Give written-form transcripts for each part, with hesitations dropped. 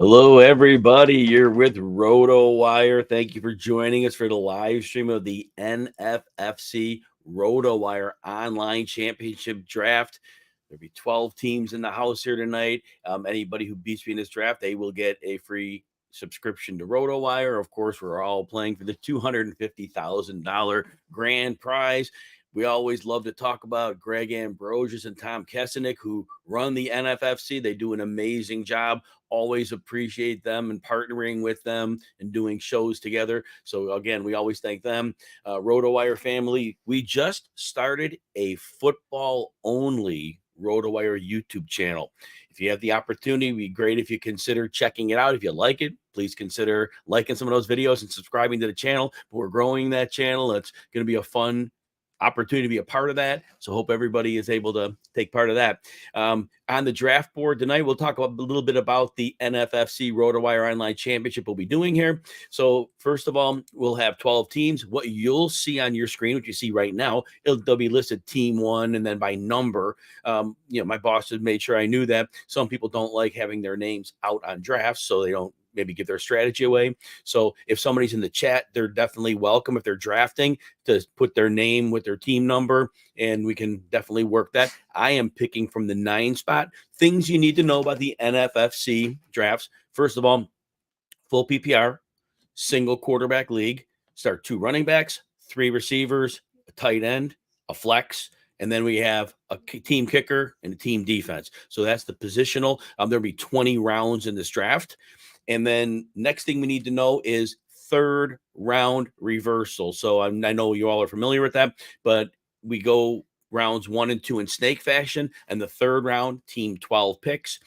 Hello, everybody. You're with RotoWire. Thank you for joining us for the live stream of the NFFC RotoWire Online Championship Draft. There'll be 12 teams in the house here tonight. Anybody who beats me in this draft, they will get a free subscription to RotoWire. Of course, we're all playing for the $250,000 grand prize. We always love to talk about Greg Ambrosius and Tom Kesenick, who run the NFFC. They do an amazing job. Always appreciate them and partnering with them and doing shows together. So again, we always thank them. RotoWire family, we just started a football only RotoWire YouTube channel. If you have the opportunity, it'd be great if you consider checking it out. If you like it, please consider liking some of those videos and subscribing to the channel. But we're growing that channel. It's going to be a fun opportunity to be a part of that. So hope everybody is able to take part of that. On the draft board tonight, we'll talk a little bit about the NFFC RotoWire Online Championship we'll be doing here. So first of all, we'll have 12 teams. What you'll see on your screen, what you see right now, they'll be listed team one and then by number. My boss has made sure I knew that. Some people don't like having their names out on drafts, so they don't maybe give their strategy away. So if somebody's in the chat, they're definitely welcome if they're drafting to put their name with their team number, and we can definitely work that. I am picking from the 9 spot. Things you need to know about the NFFC drafts. First of all, full PPR, single quarterback league, start 2 running backs, 3 receivers, a tight end, a flex, and then we have a team kicker and a team defense. So that's the positional. There'll be 20 rounds in this draft. And then next thing we need to know is 3rd round reversal. So I know you all are familiar with that, but we go rounds 1 and 2 in snake fashion, and the 3rd round, team 12 picks.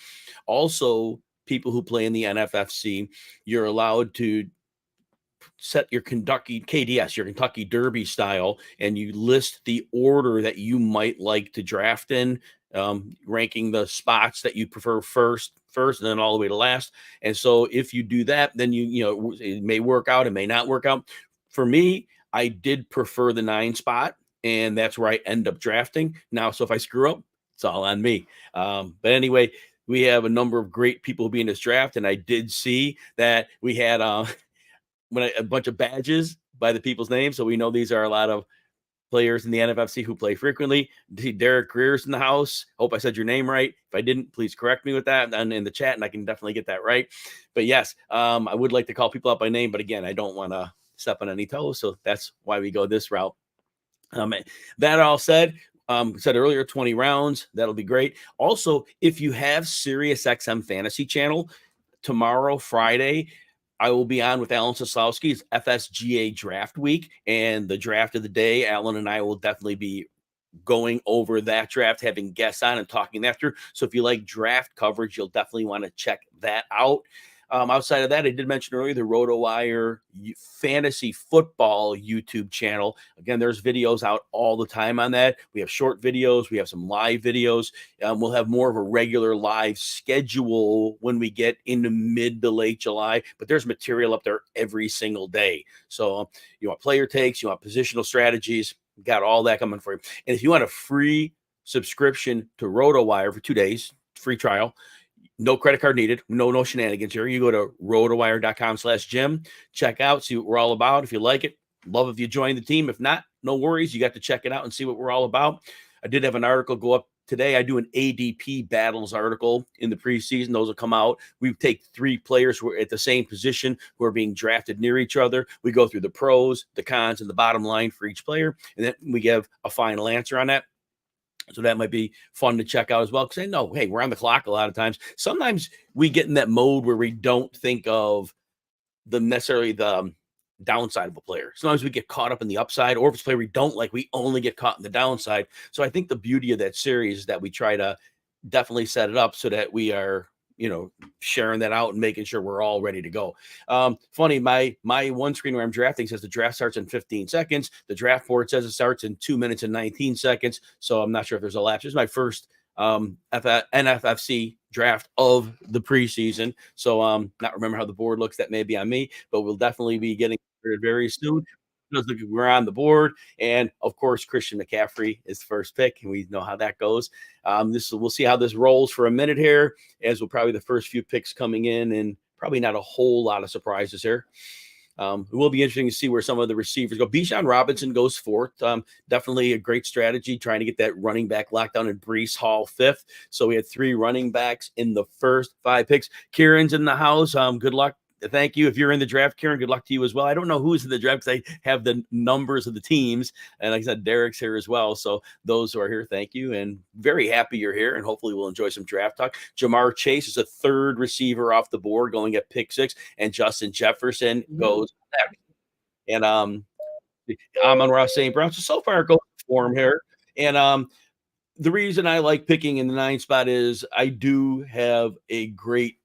Also, people who play in the NFFC, you're allowed to set your Kentucky KDS, your Kentucky Derby style, and you list the order that you might like to draft in, ranking the spots that you prefer first, and then all the way to last. And so if you do that, then it may work out, it may not work out. For me, I did prefer the 9 spot, and that's where I end up drafting now. So if I screw up, it's all on me. But anyway, we have a number of great people being in this draft, and I did see that we had a bunch of badges by the people's names. So we know these are a lot of players in the NFFC who play frequently. Derek Greer's in the house. Hope I said your name right. If I didn't, please correct me with that and in the chat, and I can definitely get that right. But yes, I would like to call people out by name, but again, I don't want to step on any toes. So that's why we go this route. That all said, said earlier, 20 rounds. That'll be great. Also, if you have SiriusXM Fantasy Channel, tomorrow, Friday, I will be on with Alan Soslowski's FSGA Draft Week, and the draft of the day, Alan and I will definitely be going over that draft, having guests on and talking that through. So if you like draft coverage, you'll definitely want to check that out. Outside of that, I did mention earlier the RotoWire Fantasy Football YouTube channel. Again, there's videos out all the time on that. We have short videos. We have some live videos. We'll have more of a regular live schedule when we get into mid to late July, but there's material up there every single day. So you want player takes, you want positional strategies, got all that coming for you. And if you want a free subscription to RotoWire for 2 days, free trial, no credit card needed. No shenanigans here. You go to rotowire.com/Jim. Check out, see what we're all about. If you like it, love if you join the team. If not, no worries. You got to check it out and see what we're all about. I did have an article go up today. I do an ADP battles article in the preseason. Those will come out. We take 3 players who are at the same position who are being drafted near each other. We go through the pros, the cons, and the bottom line for each player. And then we give a final answer on that. So that might be fun to check out as well. Because I know, hey, we're on the clock a lot of times. Sometimes we get in that mode where we don't think of necessarily the downside of a player. Sometimes we get caught up in the upside, or if it's a player we don't like, we only get caught in the downside. So I think the beauty of that series is that we try to definitely set it up so that we are, sharing that out and making sure we're all ready to go. Funny, my one screen where I'm drafting says the draft starts in 15 seconds. The draft board says it starts in 2 minutes and 19 seconds. So I'm not sure if there's a lapse. This is my first NFFC draft of the preseason. So not remember how the board looks. That may be on me, but we'll definitely be getting started very soon. We're on the board, and of course, Christian McCaffrey is the first pick, and we know how that goes. We'll see how this rolls for a minute here, as will probably the first few picks coming in probably not a whole lot of surprises here. It will be interesting to see where some of the receivers go. Bijan Robinson goes fourth. Definitely a great strategy, trying to get that running back lockdown, and Breece Hall fifth. So we had 3 running backs in the first 5 picks. Kieran's in the house. Good luck. Thank you. If you're in the draft, Kieran, good luck to you as well. I don't know who's in the draft because I have the numbers of the teams. And like I said, Derek's here as well. So those who are here, thank you. And very happy you're here. And hopefully we'll enjoy some draft talk. Jamar Chase is a 3rd receiver off the board going at pick 6. And Justin Jefferson goes next. And Amon-Ra St. Brown. So far, go for him here. And the reason I like picking in the 9th spot is I do have a great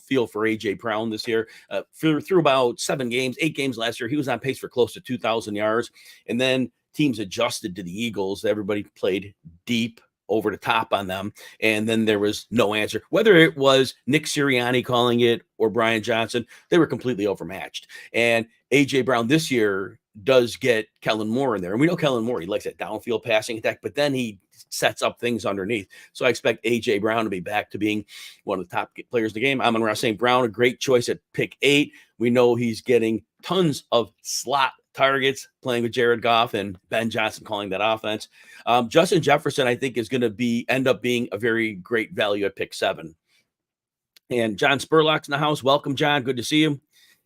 feel for A.J. Brown this year. Through about 8 games last year, he was on pace for close to 2,000 yards. And then teams adjusted to the Eagles. Everybody played deep over the top on them. And then there was no answer. Whether it was Nick Sirianni calling it or Brian Johnson, they were completely overmatched. And A.J. Brown this year does get Kellen Moore in there. And we know Kellen Moore, he likes that downfield passing attack, but then he sets up things underneath. So I expect A.J. Brown to be back to being one of the top players in the game. Amon-Ra St. Brown, a great choice at pick 8. We know he's getting tons of slot targets playing with Jared Goff and Ben Johnson calling that offense. Justin Jefferson, I think, is going to end up being a very great value at pick 7. And John Spurlock's in the house. Welcome, John. Good to see you.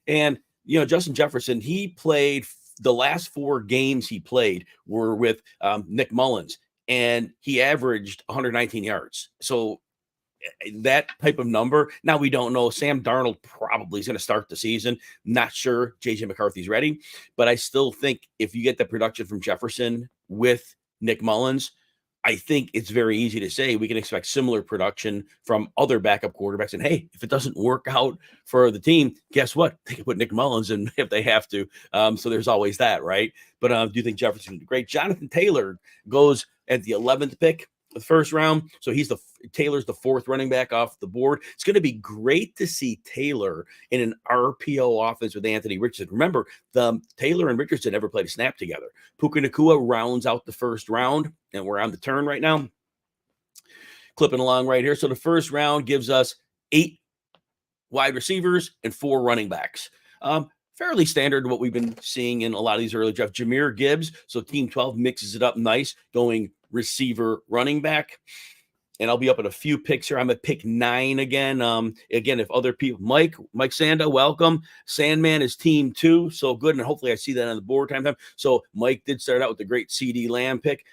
And, Justin Jefferson, he played the last 4 games he played were with Nick Mullins, and he averaged 119 yards. So that type of number. Now we don't know. Sam Darnold probably is going to start the season. Not sure J.J. McCarthy's ready, but I still think if you get the production from Jefferson with Nick Mullins, I think it's very easy to say we can expect similar production from other backup quarterbacks. And hey, if it doesn't work out for the team, guess what? They can put Nick Mullins in if they have to. So there's always that, right? But do you think Jefferson is great? Jonathan Taylor goes at the 11th pick, the first round. So Taylor's the 4th running back off the board. It's going to be great to see Taylor in an RPO offense with Anthony Richardson. Remember, Taylor and Richardson never played a snap together. Puka Nacua rounds out the first round, and we're on the turn right now. Clipping along right here. So the first round gives us 8 wide receivers and 4 running backs. Fairly standard to what we've been seeing in a lot of these early drafts. Jahmyr Gibbs, so Team 12 mixes it up nice, going receiver, running back. And I'll be up at a few picks here. I'm at pick 9 again. Again, if other people, Mike Sanda, welcome. Sandman is Team 2, so good. And hopefully I see that on the board time. So Mike did start out with the great CeeDee Lamb pick.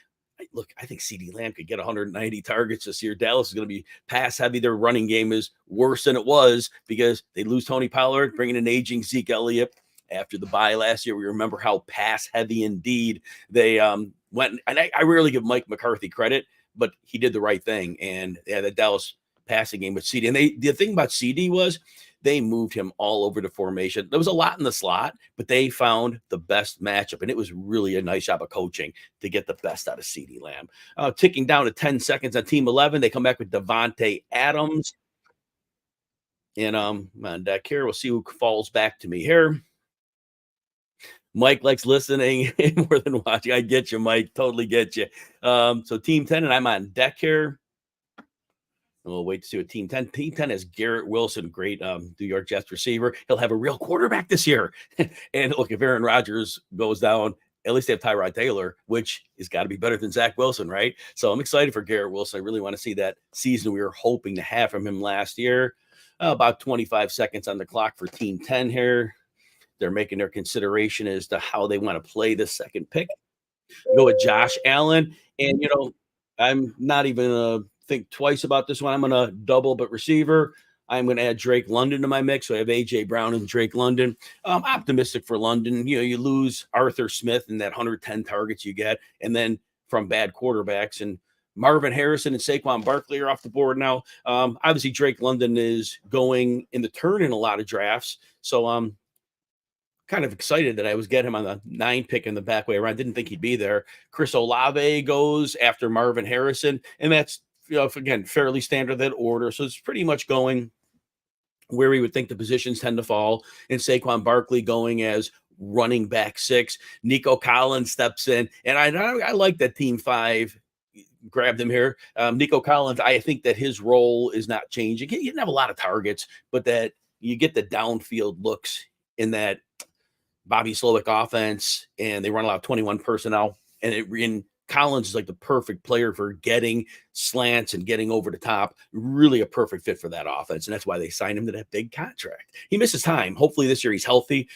Look, I think CeeDee Lamb could get 190 targets this year. Dallas is going to be pass heavy. Their running game is worse than it was because they lose Tony Pollard, bringing an aging Zeke Elliott after the bye last year. We remember how pass heavy indeed they went. And I rarely give Mike McCarthy credit, but he did the right thing. And the Dallas passing game with CeeDee. And the thing about CeeDee was they moved him all over the formation. There was a lot in the slot, but they found the best matchup. And it was really a nice job of coaching to get the best out of CeeDee Lamb. Ticking down to 10 seconds on Team 11. They come back with Devontae Adams. And on deck here, we'll see who falls back to me here. Mike likes listening more than watching. I get you, Mike. Totally get you. So Team 10, and I'm on deck here. And we'll wait to see what Team 10. Team 10 has Garrett Wilson, great New York Jets receiver. He'll have a real quarterback this year. And look, if Aaron Rodgers goes down, at least they have Tyrod Taylor, which has got to be better than Zach Wilson, right? So I'm excited for Garrett Wilson. I really want to see that season we were hoping to have from him last year. About 25 seconds on the clock for Team 10 here. They're making their consideration as to how they want to play this second pick. Go with Josh Allen. And, I'm not even going to think twice about this one. I'm going to double but receiver. I'm going to add Drake London to my mix. So I have A.J. Brown and Drake London. I'm optimistic for London. You lose Arthur Smith and that 110 targets you get, and then from bad quarterbacks. And Marvin Harrison and Saquon Barkley are off the board now. Obviously, Drake London is going in the turn in a lot of drafts. So I'm kind of excited that I was getting him on the 9 pick in the back way around. Didn't think he'd be there. Chris Olave goes after Marvin Harrison, and that's, again, fairly standard that order. So it's pretty much going where we would think the positions tend to fall. And Saquon Barkley going as running back 6. Nico Collins steps in, and I like that Team 5 grabbed him here. Nico Collins, I think that his role is not changing. He didn't have a lot of targets, but that you get the downfield looks in that Bobby Slowick offense, and they run a lot of 21 personnel. And Collins is like the perfect player for getting slants and getting over the top. Really a perfect fit for that offense. And that's why they signed him to that big contract. He misses time. Hopefully this year he's healthy.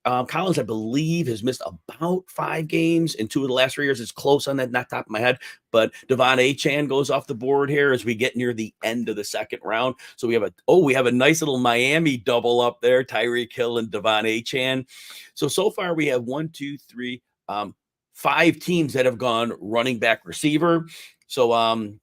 Collins, I believe, has missed about 5 games in 2 of the last 3 years. It's close on that, not top of my head. But Devon Achane goes off the board here as we get near the end of the second round. So we have a nice little Miami double up there, Tyreek Hill and Devon Achane. So far we have 5 teams that have gone running back receiver. So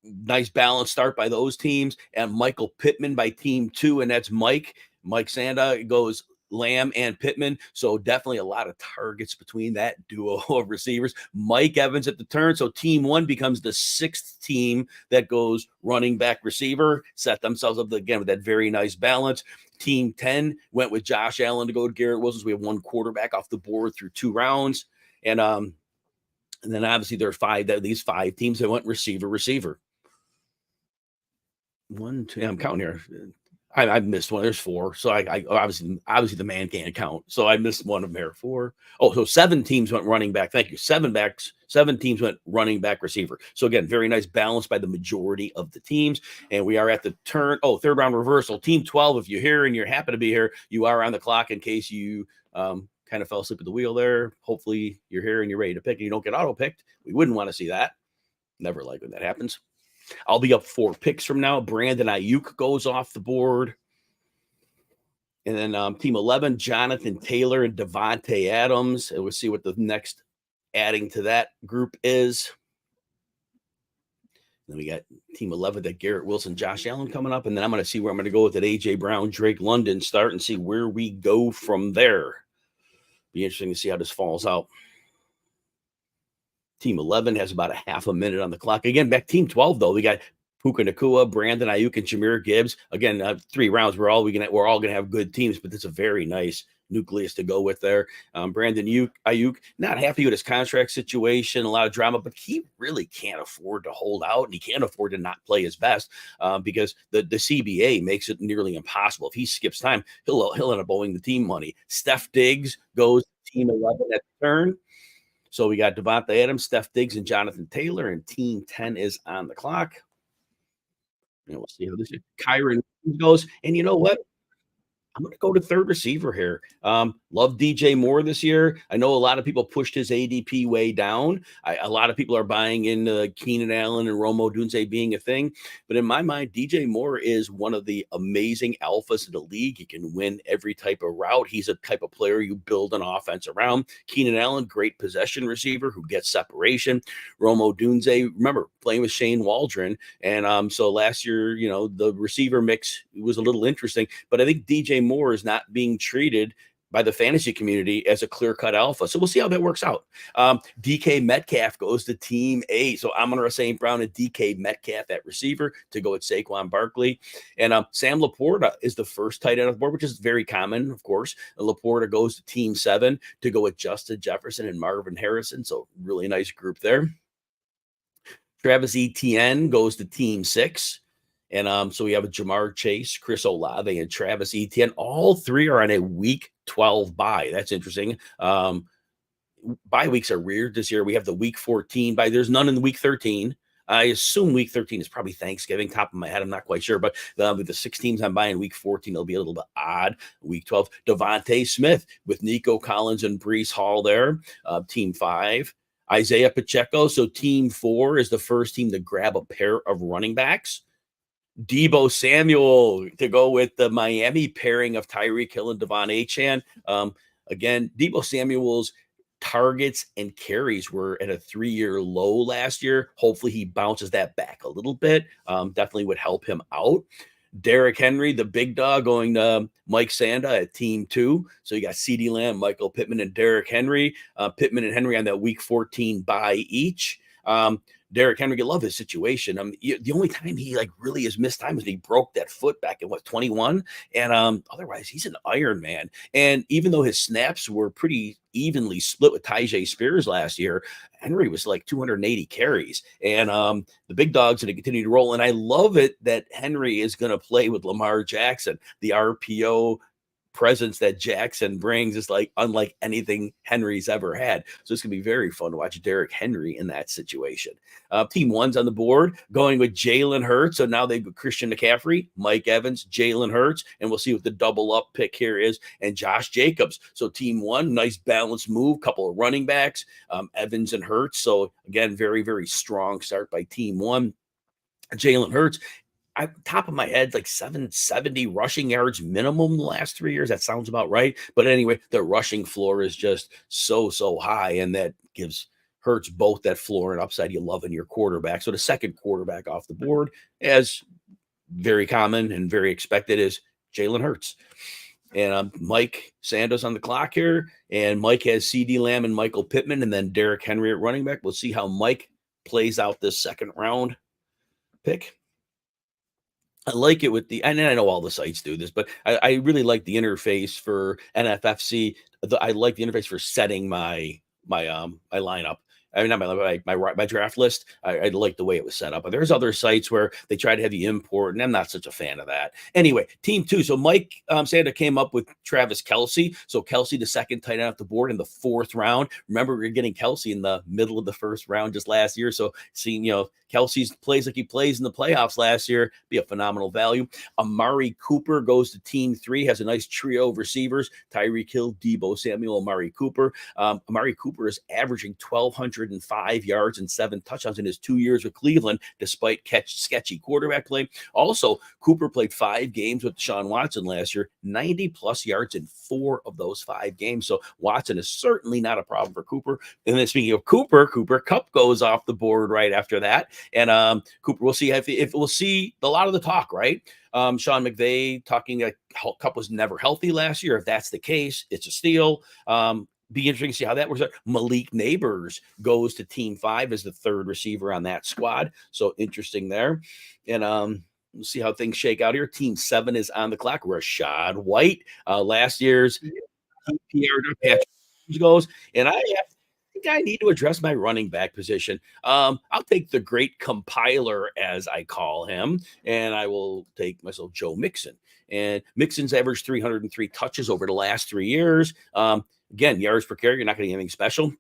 nice balanced start by those teams. And Michael Pittman by team 2, and that's Mike Sanda goes Lamb and Pittman. So definitely a lot of targets between that duo of receivers. Mike Evans at the turn. So team 1 becomes the 6th team that goes running back receiver, set themselves up again with that very nice balance. Team 10 went with Josh Allen to go to Garrett Wilson. So we have 1 quarterback off the board through 2 rounds. And then obviously there are these 5 teams that went receiver. 1, 2, I'm counting here. I missed one. There's 4. So I obviously the man can't count. So I missed one of them here. 4. Oh, so 7 teams went running back. Thank you. 7 teams went running back receiver. So again, very nice balance by the majority of the teams. And we are at the turn. Oh, third round reversal. Team 12. If you're here and you're happy to be here, you are on the clock in case you kind of fell asleep at the wheel there. Hopefully you're here and you're ready to pick and you don't get auto picked. We wouldn't want to see that. Never like when that happens. I'll be up 4 picks from now. Brandon Ayuk goes off the board. And then team 11, Jonathan Taylor and Devontae Adams. And we'll see what the next adding to that group is. Then we got team 11, that Garrett Wilson, Josh Allen coming up. And then I'm going to see where I'm going to go with that A.J. Brown, Drake London start and see where we go from there. Be interesting to see how this falls out. Team 11 has about a half a minute on the clock. Again, back team 12, though, we got Puka Nacua, Brandon Ayuk, and Jahmyr Gibbs. Again, 3 rounds. We're all going to have good teams, but it's a very nice nucleus to go with there. Brandon Ayuk, not happy with his contract situation, a lot of drama, but he really can't afford to hold out, and he can't afford to not play his best because the CBA makes it nearly impossible. If he skips time, he'll end up owing the team money. Steph Diggs goes to team 11 at the turn. So we got Devontae Adams, Steph Diggs, and Jonathan Taylor, and team 10 is on the clock. And we'll see how this is. Kyron goes. And you know what? I'm going to go to third receiver here. Love DJ Moore this year. I know a lot of people pushed his ADP way down. A lot of people are buying in Keenan Allen and Rome Odunze being a thing. But in my mind, DJ Moore is one of the amazing alphas in the league. He can win every type of route. He's a type of player you build an offense around. Keenan Allen, great possession receiver who gets separation. Rome Odunze, remember, playing with Shane Waldron. And so last year, the receiver mix was a little interesting. But I think DJ Moore is not being treated by the fantasy community as a clear-cut alpha. So we'll see how that works out. DK Metcalf goes to team A. So Amon-Ra St. Brown and DK Metcalf at receiver to go with Saquon Barkley. And Sam Laporta is the first tight end on the board, which is very common, of course. Laporta goes to team 7 to go with Justin Jefferson and Marvin Harrison. So really nice group there. Travis Etienne goes to team 6. And so we have a Jamar Chase, Chris Olave, and Travis Etienne. All 3 are on a week 12 bye. That's interesting. Bye weeks are weird this year. We have the week 14 bye. There's none in the week 13. I assume week 13 is probably Thanksgiving. Top of my head, I'm not quite sure. But with the 6 teams I'm buying week 14, it'll be a little bit odd. Week 12, Devontae Smith with Nico Collins and Breece Hall there. Team 5. Isaiah Pacheco. So team 4 is the first team to grab a pair of running backs. Deebo Samuel to go with the Miami pairing of Tyreek Hill and Devon Achane. Again, Deebo Samuel's targets and carries were at a 3-year low last year. Hopefully he bounces that back a little bit. Definitely would help him out. Derrick Henry, the big dog, going to Mike Sanda at team 2. So you got CeeDee Lamb, Michael Pittman, and Derrick Henry. Pittman and Henry on that week 14 bye each. Derrick Henry, you love his situation. The only time he like really has missed time is he broke that foot back in 21, and otherwise he's an Iron Man. And even though his snaps were pretty evenly split with Tyjae Spears last year, Henry was like 280 carries, and the big dog's going to continue to roll. And I love it that Henry is going to play with Lamar Jackson. The RPO presence that Jackson brings is like unlike anything Henry's ever had. So it's going to be very fun to watch Derrick Henry in that situation. Team one's on the board going with Jalen Hurts. So now they've got Christian McCaffrey, Mike Evans, Jalen Hurts, and we'll see what the double up pick here is, and Josh Jacobs. So team one, nice balanced move, couple of running backs, Evans and Hurts. So again, very, very strong start by team one. Jalen Hurts, top of my head, like 770 rushing yards minimum the last 3 years. That sounds about right. But anyway, the rushing floor is just so high, and that gives Hurts both that floor and upside you love in your quarterback. So the second quarterback off the board, as very common and very expected, is Jalen Hurts. And Mike Sandos on the clock here, and Mike has CeeDee Lamb and Michael Pittman, and then Derrick Henry at running back. We'll see how Mike plays out this second round pick. I like it with and I know all the sites do this, but I really like the interface for NFFC. I like the interface for setting my lineup. I mean, not my draft list. I like the way it was set up. But there's other sites where they try to have you import, and I'm not such a fan of that. Anyway, team two. So Mike Sanda came up with Travis Kelce. So Kelce, the second tight end off the board in the fourth round. Remember, we were getting Kelce in the middle of the first round just last year. So seeing, Kelce's plays like he plays in the playoffs last year, be a phenomenal value. Amari Cooper goes to team three, has a nice trio of receivers: Tyreek Hill, Deebo Samuel, Amari Cooper. Amari Cooper is averaging 1,205 yards and 7 touchdowns in his 2 years with Cleveland, despite sketchy quarterback play. Also, Cooper played 5 games with Deshaun Watson last year, 90-plus yards in 4 of those 5 games. So Watson is certainly not a problem for Cooper. And then speaking of Cooper Kupp goes off the board right after that. And Cooper, we'll see if we'll see a lot of the talk, right? Sean McVay talking like Kupp was never healthy last year. If that's the case, it's a steal. Be interesting to see how that works out. Malik Neighbors goes to team 5 as the third receiver on that squad. So interesting there. And we'll see how things shake out here. Team 7 is on the clock. Rachaad White, last year's PPR Patrick goes. And I need to address my running back position. I'll take the great compiler, as I call him, and I will take myself Joe Mixon. And Mixon's averaged 303 touches over the last 3 years. Again, yards per carry, you're not going to get anything special.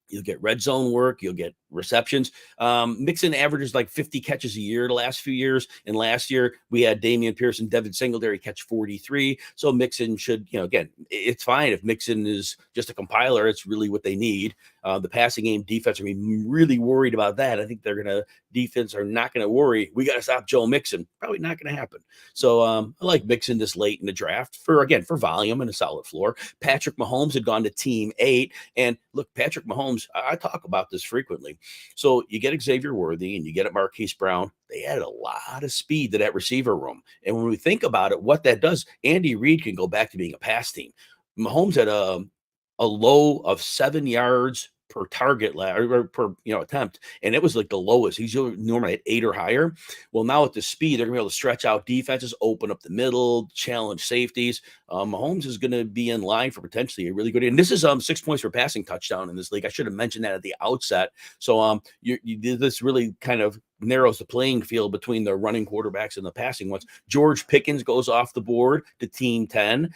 You'll get red zone work. You'll get receptions. Mixon averages like 50 catches a year the last few years. And last year we had Damian Pierce and Devin Singletary catch 43. So Mixon should, again, it's fine if Mixon is just a compiler. It's really what they need. The passing game defense are really worried about that. I think defense are not going to worry. We got to stop Joe Mixon. Probably not going to happen. So I like Mixon this late in the draft for volume and a solid floor. Patrick Mahomes had gone to team 8. And look, Patrick Mahomes, I talk about this frequently. So you get Xavier Worthy and you get Marquise Brown. They added a lot of speed to that receiver room. And when we think about it, what that does, Andy Reid can go back to being a pass team. Mahomes had a low of 7 yards per target or per attempt, and it was like the lowest. He's normally at 8 or higher. Well, now at the speed, they're gonna be able to stretch out defenses, open up the middle, challenge safeties. Mahomes is going to be in line for potentially a really good. And this is 6 points for passing touchdown in this league. I should have mentioned that at the outset. So you did this really kind of narrows the playing field between the running quarterbacks and the passing ones. George Pickens goes off the board to team 10.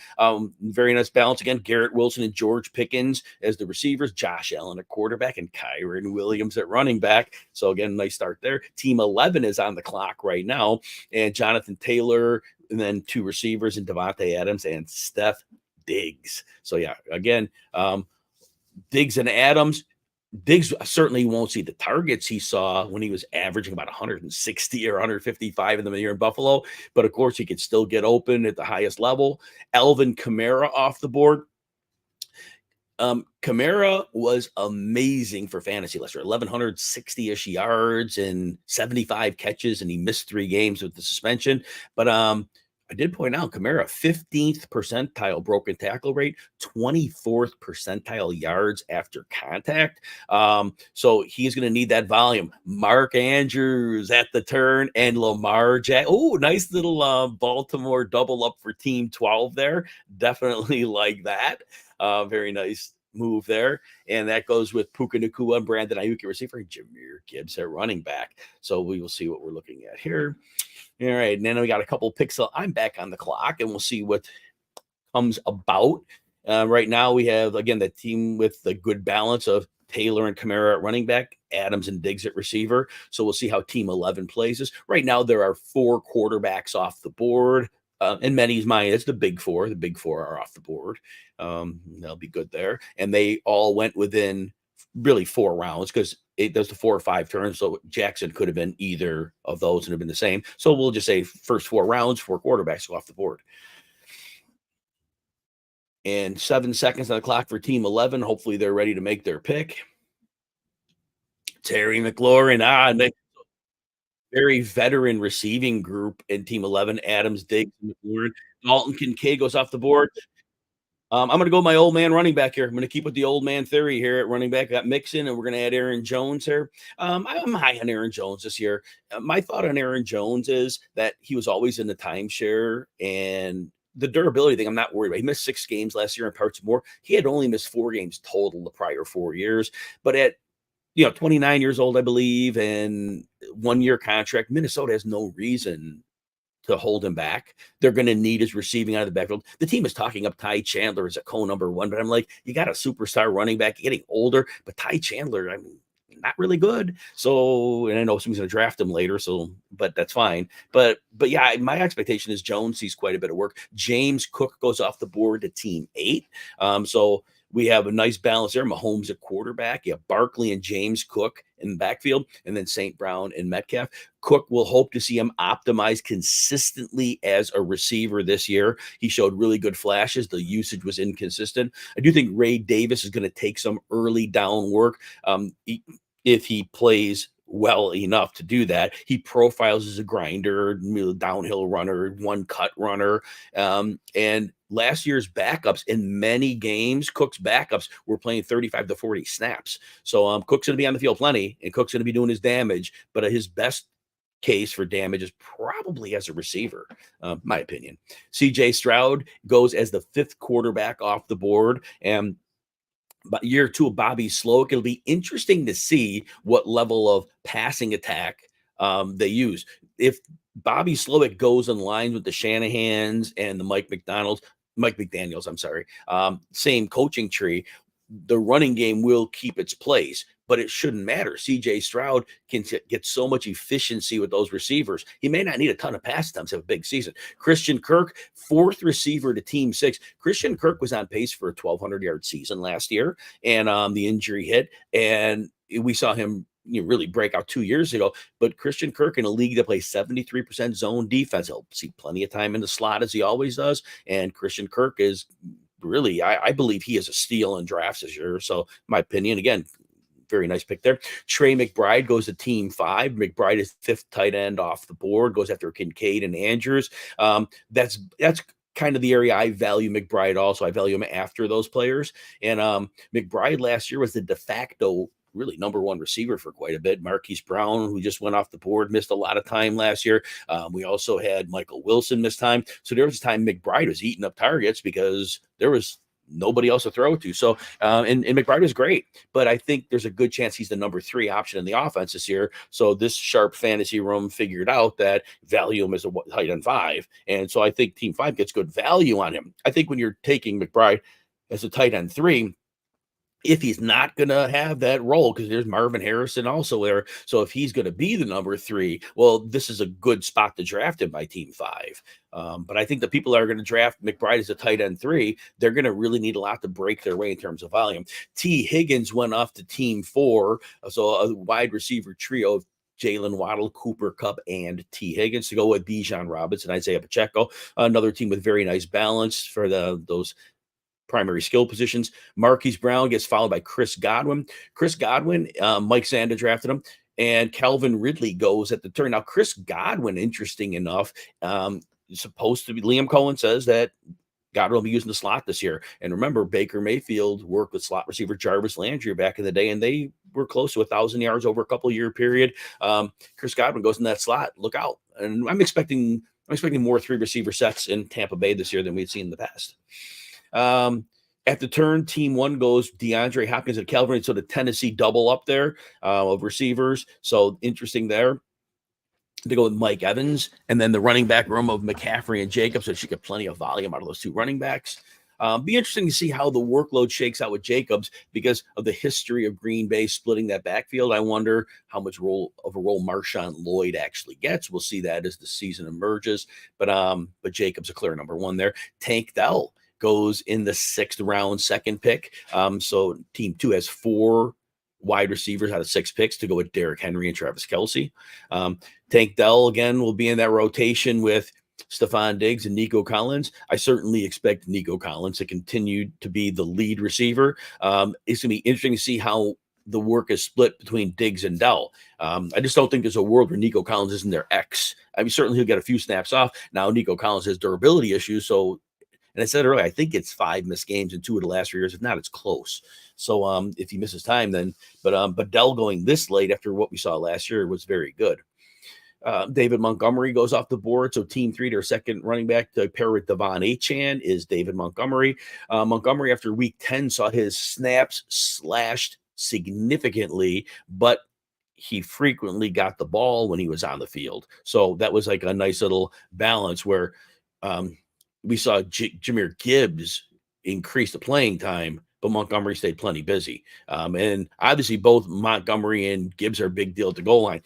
Very nice balance again. Garrett Wilson and George Pickens as the receivers, Josh Allen at quarterback, and Kyren Williams at running back. So again, nice start there. Team 11 is on the clock right now, and Jonathan Taylor, and then 2 receivers, and Devontae Adams and Steph Diggs. So yeah, again, Diggs and Adams. Diggs certainly won't see the targets he saw when he was averaging about 160 or 155 in the year in Buffalo. But of course, he could still get open at the highest level. Alvin Kamara off the board. Kamara was amazing for fantasy last year, 1,160-ish yards and 75 catches, and he missed 3 games with the suspension. But I did point out Kamara, 15th percentile broken tackle rate, 24th percentile yards after contact. So he's going to need that volume. Mark Andrews at the turn and Lamar Jack. Oh, nice little Baltimore double up for team 12 there. Definitely like that. Very nice move there. And that goes with Puka Nacua and Brandon Ayuk at receiver, and Jahmyr Gibbs at running back. So we will see what we're looking at here. All right, and then we got a couple picks. So I'm back on the clock, and we'll see what comes about. Right now, we have, again, the team with the good balance of Taylor and Kamara at running back, Adams and Diggs at receiver. So we'll see how Team 11 plays this. Right now, there are 4 quarterbacks off the board. In many's mind, it's the big 4. The big 4 are off the board. They'll be good there. And they all went within really 4 rounds because it does the 4 or 5 turns. So Jackson could have been either of those and have been the same. So we'll just say first 4 rounds, 4 quarterbacks go off the board. And 7 seconds on the clock for Team 11. Hopefully they're ready to make their pick. Terry McLaurin, very veteran receiving group in Team 11. Adams, Diggs, McLaurin. Dalton Kincaid goes off the board. I'm going to go my old man running back here. I'm going to keep with the old man theory here at running back. I got Mixon, and we're going to add Aaron Jones here. I'm high on Aaron Jones this year. My thought on Aaron Jones is that he was always in the timeshare, and the durability thing, I'm not worried about. He missed 6 games last year in parts more. He had only missed 4 games total the prior 4 years. But at 29 years old, I believe, and 1-year contract, Minnesota has no reason to hold him back. They're going to need his receiving out of the backfield. The team is talking up Ty Chandler as a co-number 1, but I'm like, you got a superstar running back getting older, but Ty Chandler, I mean, not really good. So, and I know someone's going to draft him later, but that's fine. But yeah, my expectation is Jones sees quite a bit of work. James Cook goes off the board to Team 8. So we have a nice balance there. Mahomes at quarterback. You have Barkley and James Cook in the backfield, and then St. Brown and Metcalf. Cook will hope to see him optimize consistently as a receiver this year. He showed really good flashes. The usage was inconsistent. I do think Ray Davis is going to take some early down work if he plays well enough to do that. He profiles as a grinder, downhill runner, one cut runner. And last year's backups in many games, Cook's backups were playing 35 to 40 snaps. So Cook's going to be on the field plenty, and Cook's going to be doing his damage, but his best case for damage is probably as a receiver, my opinion. CJ Stroud goes as the 5th quarterback off the board, and but year 2 of Bobby Sloak, it'll be interesting to see what level of passing attack they use. If Bobby Sloak goes in line with the Shanahans and the Mike McDaniels, same coaching tree, the running game will keep its place, but it shouldn't matter. CJ Stroud can get so much efficiency with those receivers. He may not need a ton of pass attempts to have a big season. Christian Kirk, 4th receiver to Team 6. Christian Kirk was on pace for a 1,200-yard season last year, and the injury hit, and we saw him really break out 2 years ago. But Christian Kirk, in a league that plays 73% zone defense, he'll see plenty of time in the slot as he always does, and Christian Kirk is really, I believe he is a steal in drafts this year. So my opinion, again, very nice pick there. Trey McBride goes to Team 5. McBride is 5th tight end off the board, goes after Kincaid and Andrews. That's kind of the area I value McBride also. I value him after those players. And McBride last year was the de facto really number 1 receiver for quite a bit. Marquise Brown, who just went off the board, missed a lot of time last year. We also had Michael Wilson miss time. So there was a time McBride was eating up targets because there was nobody else to throw to. So, and McBride is great, but I think there's a good chance he's the number 3 option in the offense this year. So this sharp fantasy room figured out that value him as a tight end 5. And so I think Team 5 gets good value on him. I think when you're taking McBride as a tight end 3, if he's not going to have that role, because there's Marvin Harrison also there. So if he's going to be the number 3, well, this is a good spot to draft him by Team 5. But I think the people that are going to draft McBride as a tight end 3, they're going to really need a lot to break their way in terms of volume. T. Higgins went off to Team 4. So a wide receiver trio of Jalen Waddle, Cooper Kupp, and T. Higgins to go with Bijan Robinson, Isaiah Pacheco. Another team with very nice balance for those primary skill positions. Marquise Brown gets followed by Chris Godwin. Chris Godwin, Mike Sanda drafted him, and Calvin Ridley goes at the turn. Now, Chris Godwin, interesting enough, supposed to be, Liam Cohen says that Goddard will be using the slot this year. And remember, Baker Mayfield worked with slot receiver Jarvis Landry back in the day, and they were close to 1,000 yards over a couple-year period. Chris Godwin goes in that slot. Look out. And I'm expecting more 3 receiver sets in Tampa Bay this year than we've seen in the past. At the turn, team 1 goes DeAndre Hopkins and Calvin. So the Tennessee double up there of receivers. So interesting there. They go with Mike Evans, and then the running back room of McCaffrey and Jacobs, so she get plenty of volume out of those 2 running backs. Be interesting to see how the workload shakes out with Jacobs because of the history of Green Bay splitting that backfield. I wonder how much of a role Marshawn Lloyd actually gets. We'll see that as the season emerges. But Jacobs a clear number 1 there. Tank Dell goes in the 6th round, 2nd pick. So team 2 has 4 wide receivers out of 6 picks to go with Derrick Henry and Travis Kelce. Tank Dell, again, will be in that rotation with Stephon Diggs and Nico Collins. I certainly expect Nico Collins to continue to be the lead receiver. It's going to be interesting to see how the work is split between Diggs and Dell. I just don't think there's a world where Nico Collins isn't their X. I mean, certainly he'll get a few snaps off. Now, Nico Collins has durability issues, so and I said earlier, I think it's 5 missed games in 2 of the last 3 years. If not, it's close. So if he misses time, then but Dell going this late after what we saw last year was very good. David Montgomery goes off the board. So team 3, their second running back to pair with Devon Achane is David Montgomery. Montgomery after week 10 saw his snaps slashed significantly, but he frequently got the ball when he was on the field. So that was like a nice little balance where we saw Jahmyr Gibbs increase the playing time, but Montgomery stayed plenty busy. And obviously both Montgomery and Gibbs are a big deal at the goal line.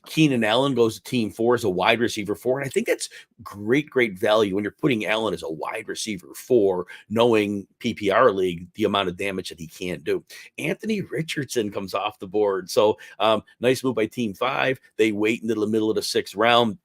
Keenan Allen goes to team 4 as a wide receiver 4. And I think that's great value when you're putting Allen as a wide receiver 4, knowing PPR league, the amount of damage that he can do. Anthony Richardson comes off the board. So nice move by team 5. They wait until the middle of the 6th round.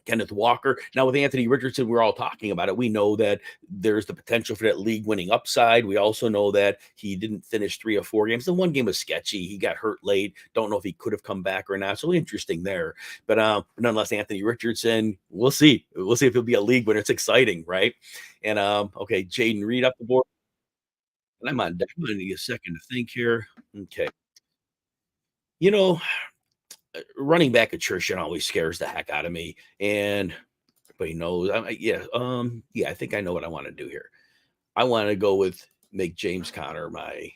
Kenneth Walker. Now with Anthony Richardson, we're all talking about it. We know that there's the potential for that league winning upside. We also know that he didn't finish 3 of 4 games. The one game was sketchy. He got hurt late. Don't know if he could have come back or not. So interesting there. But nonetheless, Anthony Richardson, we'll see. We'll see if he'll be a league winner. It's exciting, right? And okay, Jaden Reed up the board. And I'm going to need a second to think here. Okay. You know, running back attrition always scares the heck out of me, and everybody knows. I think I know what I want to do here. I want to make James Conner my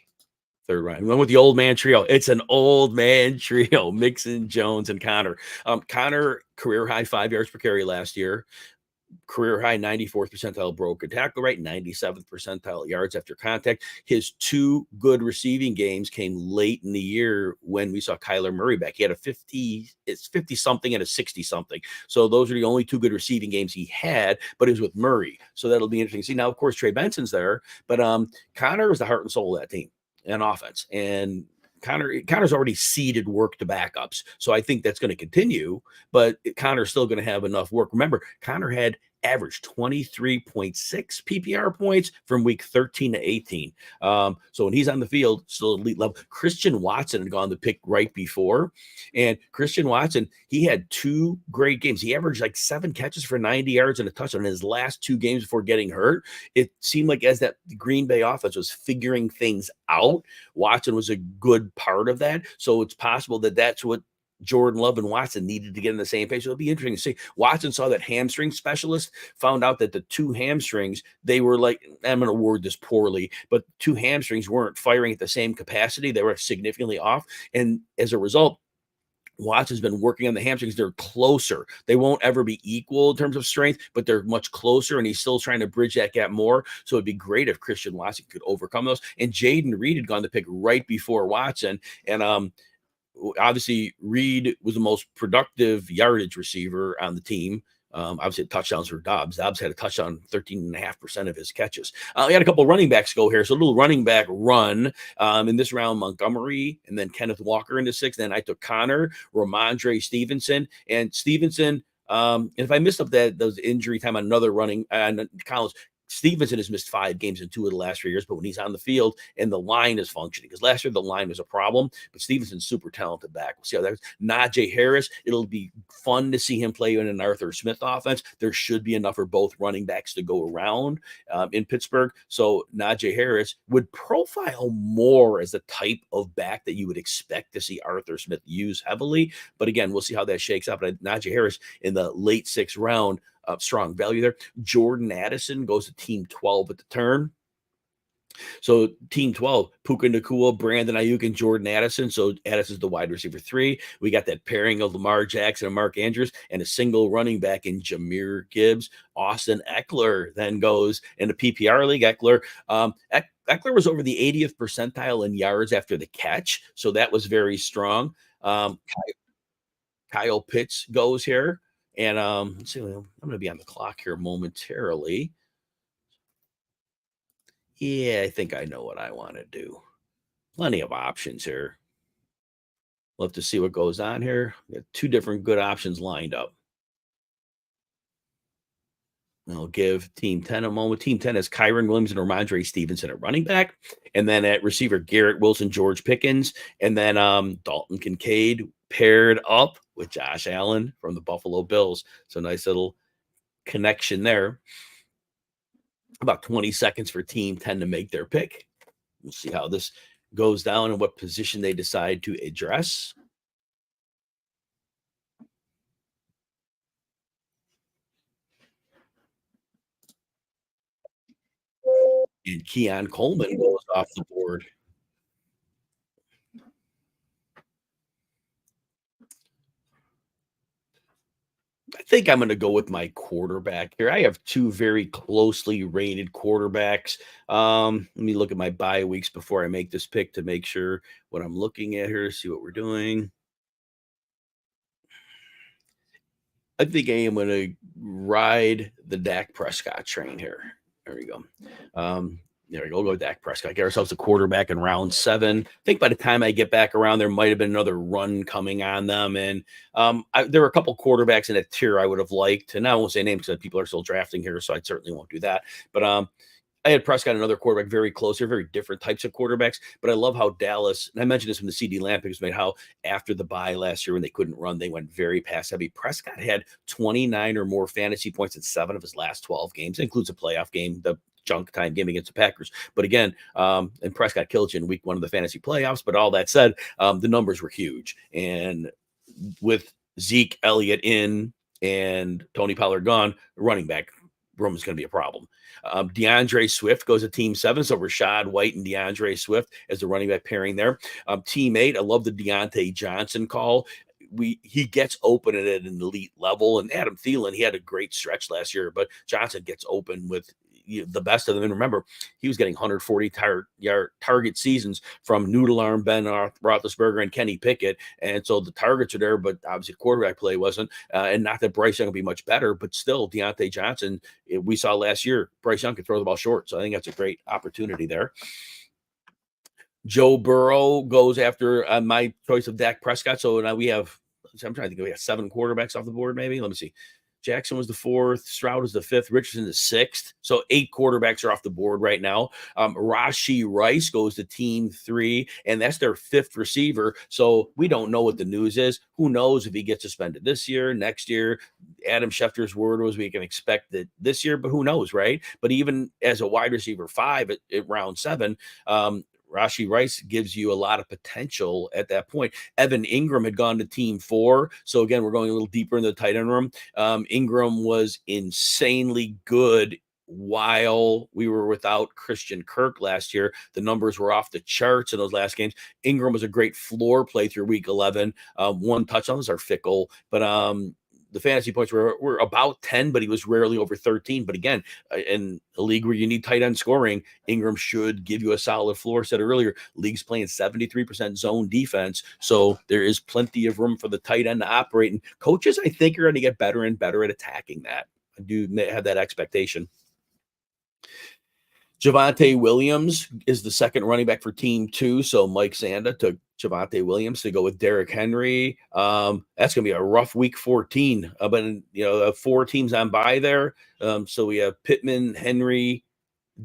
3rd round. We went with the old man trio. It's an old man trio: Mixon, Jones, and Conner. Conner career high 5 yards per carry last year. Career high 94th percentile broken tackle rate, 97th percentile yards after contact. His 2 good receiving games came late in the year when we saw Kyler Murray back. He had a 50-something and a 60-something. So those are the only 2 good receiving games he had, but it was with Murray. So that'll be interesting to see. Now, of course, Trey Benson's there, but Conner was the heart and soul of that team and offense. And Conner's already seeded work to backups. So I think that's going to continue, but Conner's still going to have enough work. Remember, Conner had averaged 23.6 PPR points from week 13 to 18. So when he's on the field, still elite level. Christian Watson had gone the pick right before. And Christian Watson, he had 2 great games. He averaged like 7 catches for 90 yards and a touchdown in his last 2 games before getting hurt. It seemed like as that Green Bay offense was figuring things out, Watson was a good part of that. So it's possible that that's what Jordan Love and Watson needed to get in the same page. So it'll be interesting to see. Watson saw that hamstring specialist, found out that the 2 hamstrings, they were like, I'm going to word this poorly, but 2 hamstrings weren't firing at the same capacity. They were significantly off. And as a result, Watson's been working on the hamstrings. They're closer. They won't ever be equal in terms of strength, but they're much closer, and he's still trying to bridge that gap more. So it'd be great if Christian Watson could overcome those. And Jaden Reed had gone to pick right before Watson. And obviously, Reed was the most productive yardage receiver on the team. Obviously, touchdowns for Dobbs. Dobbs had a touchdown 13.5% of his catches. We had a couple of running backs go here. So a little running back run in this round, Montgomery, and then Kenneth Walker in the 6th. Then I took Conner, Ramondre Stevenson, and Stevenson. And if I missed up those injury time on another running Collins, Stevenson has missed 5 games in 2 of the last 3 years, but when he's on the field and the line is functioning, because last year the line was a problem, but Stevenson's super talented back. We'll see how that is. Najee Harris, it'll be fun to see him play in an Arthur Smith offense. There should be enough for both running backs to go around in Pittsburgh. So Najee Harris would profile more as the type of back that you would expect to see Arthur Smith use heavily. But again, we'll see how that shakes out. But Najee Harris in the late 6th round, strong value there. Jordan Addison goes to team 12 at the turn. So team 12, Puka Nacua, Brandon Ayuk, and Jordan Addison. So Addison's the wide receiver 3. We got that pairing of Lamar Jackson and Mark Andrews and a single running back in Jahmyr Gibbs. Austin Eckler then goes in the PPR league. Eckler was over the 80th percentile in yards after the catch. So that was very strong. Kyle Pitts goes here. And let's see, I'm going to be on the clock here momentarily. Yeah, I think I know what I want to do. Plenty of options here. We'll have to see what goes on here. We got 2 different good options lined up. I'll give Team 10 a moment. Team 10 has Kyron Williams and Ramondre Stevenson at running back. And then at receiver, Garrett Wilson, George Pickens. And then Dalton Kincaid paired up with Josh Allen from the Buffalo Bills. So nice little connection there. About 20 seconds for Team 10 to make their pick. We'll see how this goes down and what position they decide to address. And Keon Coleman goes off the board. I think I'm going to go with my quarterback here. I have 2 very closely rated quarterbacks. Let me look at my bye weeks before I make this pick to make sure what I'm looking at here, see what we're doing. I think I am going to ride the Dak Prescott train here. There we go. There we go. We'll go Dak Prescott. Get ourselves a quarterback in round 7. I think by the time I get back around, there might have been another run coming on them. And there were a couple quarterbacks in a tier I would have liked. And I won't say names because people are still drafting here, so I certainly won't do that. But I had Prescott, another quarterback, very close. They're very different types of quarterbacks. But I love how Dallas, and I mentioned this when the CD Lamb picks made, how after the bye last year when they couldn't run, they went very pass heavy. Prescott had 29 or more fantasy points in 7 of his last 12 games. It includes a playoff game, the junk time game against the Packers. But again, and Prescott killed you in week 1 of the fantasy playoffs. But all that said, the numbers were huge. And with Zeke Elliott in and Tony Pollard gone, running back room is going to be a problem. DeAndre Swift goes to team 7. So Rashad White and DeAndre Swift as the running back pairing there. Team 8, I love the Deontay Johnson call. He gets open at an elite level. And Adam Thielen, he had a great stretch last year, but Johnson gets open with the best of them. And remember, he was getting 140 target seasons from Noodle Arm, Ben Roethlisberger, and Kenny Pickett. And so the targets are there, but obviously quarterback play wasn't. And not that Bryce Young will be much better, but still Deontay Johnson, we saw last year, Bryce Young could throw the ball short. So I think that's a great opportunity there. Joe Burrow goes after my choice of Dak Prescott. So now we have, I'm trying to think, we have 7 quarterbacks off the board, maybe. Let me see. Jackson was the 4th, Stroud was the 5th, Richardson the 6th. So 8 quarterbacks are off the board right now. Rashee Rice goes to team 3, and that's their 5th receiver. So we don't know what the news is. Who knows if he gets suspended this year, next year? Adam Schefter's word was we can expect that this year, but who knows, right? But even as a wide receiver 5 at round 7, Rashee Rice gives you a lot of potential at that point. Evan Ingram had gone to team 4. So again, we're going a little deeper in the tight end room. Ingram was insanely good while we were without Christian Kirk last year. The numbers were off the charts in those last games. Ingram was a great floor play through week 11. 1 touchdowns are fickle, but the fantasy points were about 10, but he was rarely over 13. But again, in a league where you need tight end scoring, Ingram should give you a solid floor. Said earlier, league's playing 73% zone defense. So there is plenty of room for the tight end to operate. And coaches, I think, are going to get better and better at attacking that. I do have that expectation. Javonte Williams is the second running back for team 2. So Mike Sanda took Javonte Williams to go with Derrick Henry. That's going to be a rough week 14. But 4 teams on bye there. So we have Pittman, Henry,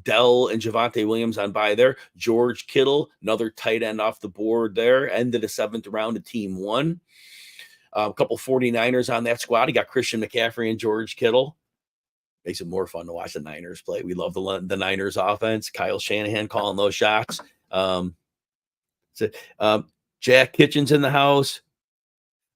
Dell, and Javonte Williams on bye there. George Kittle, another tight end off the board there. End of the 7th round of team 1. A couple 49ers on that squad. You got Christian McCaffrey and George Kittle. Makes it more fun to watch the Niners play. We love the Niners offense. Kyle Shanahan calling those shots. Jack Kitchen's in the house.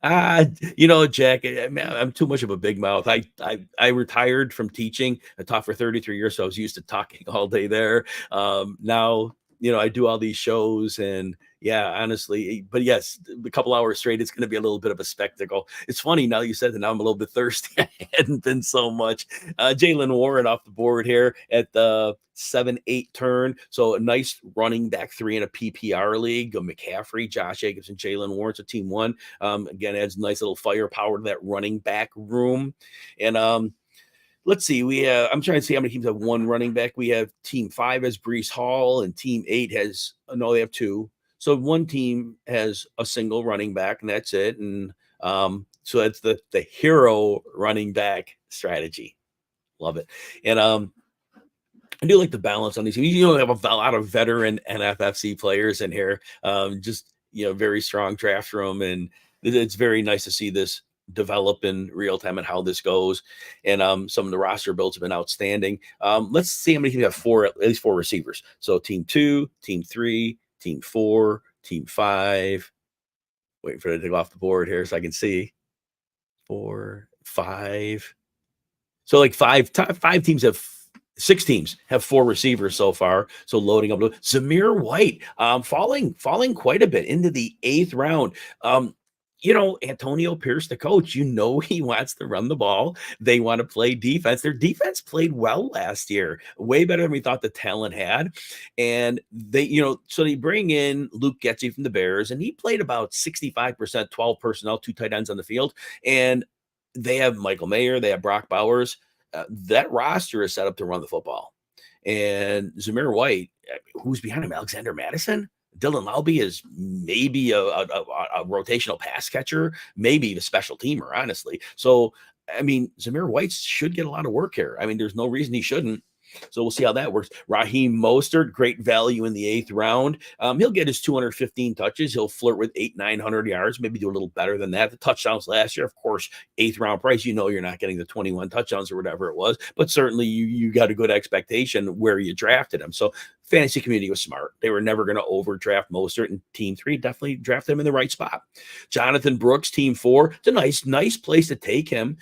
Jack, I'm too much of a big mouth. I retired from teaching. I taught for 33 years, so I was used to talking all day there. Now, I do all these shows and honestly, but yes, a couple hours straight, it's going to be a little bit of a spectacle. It's funny now you said that, now I'm a little bit thirsty. I hadn't been so much. Jaylen Warren off the board here at the 7-8 turn. So a nice running back 3 in a PPR league. McCaffrey, Josh Jacobs, and Jaylen Warren. So team 1, again, adds nice little firepower to that running back room. And, let's see. I'm trying to see how many teams have 1 running back. We have team 5 has Breece Hall, and team 8 has, no, they have 2. So one team has a single running back, and that's it. And so that's the hero running back strategy. Love it. And I do like the balance on these. Have a lot of veteran NFFC players in here. Very strong draft room, and it's very nice to see this develop in real time and how this goes. And some of the roster builds have been outstanding. Let's see how many teams have at least 4 receivers. So team 2, team 3, team 4, team 5. Waiting for it to go off the board here so I can see. 4, 5. So like 5 teams have 6 teams have 4 receivers so far. So loading up. Zamir White falling quite a bit into the 8th round. Antonio Pierce, the coach, he wants to run the ball. They want to play defense. Their defense played well last year, way better than we thought the talent had. And so they bring in Luke Getsy from the Bears, and he played about 65%, 12 personnel, 2 tight ends on the field. And they have Michael Mayer, they have Brock Bowers. That roster is set up to run the football. And Zamir White, who's behind him? Alexander Madison? Dylan Laube is maybe a rotational pass catcher, maybe a special teamer, honestly. So, Zamir White should get a lot of work here. There's no reason he shouldn't. So we'll see how that works. Raheem Mostert, great value in the 8th round. He'll get his 215 touches. He'll flirt with 800-900 yards, maybe do a little better than that. The touchdowns last year, of course, 8th round price, you're not getting the 21 touchdowns or whatever it was, but certainly you got a good expectation where you drafted him. So fantasy community was smart. They were never going to overdraft Mostert, and team 3 definitely drafted him in the right spot. Jonathan Brooks, team 4, it's a nice place to take him.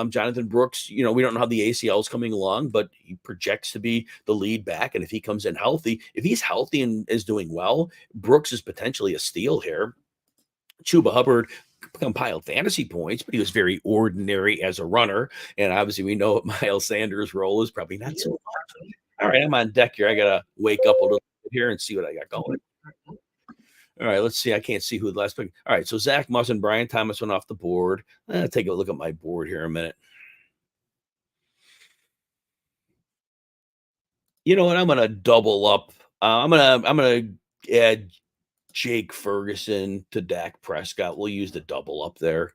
Jonathan Brooks, we don't know how the ACL is coming along, but he projects to be the lead back. And if he comes in healthy, if he's healthy and is doing well, Brooks is potentially a steal here. Chuba Hubbard compiled fantasy points, but he was very ordinary as a runner. And obviously we know what Miles Sanders' role is probably not so much. All right, I'm on deck here. I got to wake up a little bit here and see what I got going. All right, let's see. I can't see who the last pick. All right, so Zach Moss and Brian Thomas went off the board. Take a look at my board here in a minute. You know what? I'm going to double up. I'm going to add Jake Ferguson to Dak Prescott. We'll use the double up there.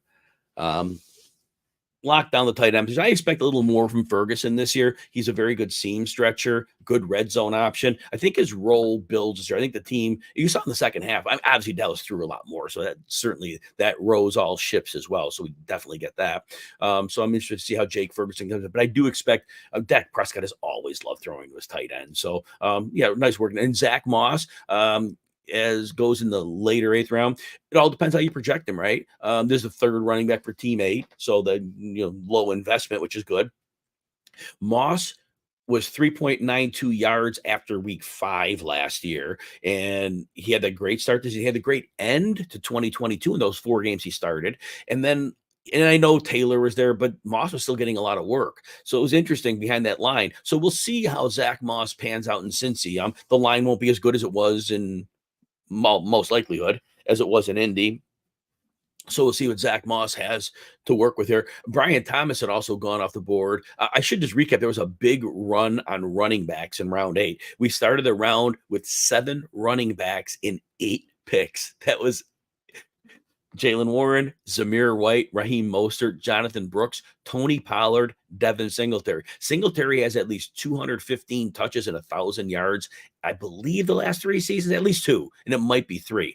Lock down the tight end. I expect a little more from Ferguson this year. He's a very good seam stretcher, good red zone option. I think his role builds this year. I think the team, you saw in the second half, obviously Dallas threw a lot more. So that certainly that rose all ships as well. So we definitely get that. So I'm interested to see how Jake Ferguson comes in. But I do expect Dak Prescott has always loved throwing to his tight end. So nice work. And Zach Moss, as goes in the later 8th round. It all depends how you project him, right? There's the 3rd running back for team 8. So the low investment, which is good. Moss was 3.92 yards after week 5 last year. And he had that great start. He had a great end to 2022 in those 4 games he started. And I know Taylor was there, but Moss was still getting a lot of work. So it was interesting behind that line. So we'll see how Zach Moss pans out in Cincy. The line won't be as good as it was in most likelihood as it was in Indy. So we'll see what Zach Moss has to work with here. Brian Thomas had also gone off the board. I should just recap. There was a big run on running backs in round 8. We started the round with 7 running backs in 8 picks. That was Jalen Warren, Zamir White, Raheem Mostert, Jonathan Brooks, Tony Pollard, Devin Singletary. Singletary has at least 215 touches and 1,000 yards. I believe the last 3 seasons, at least 2, and it might be 3.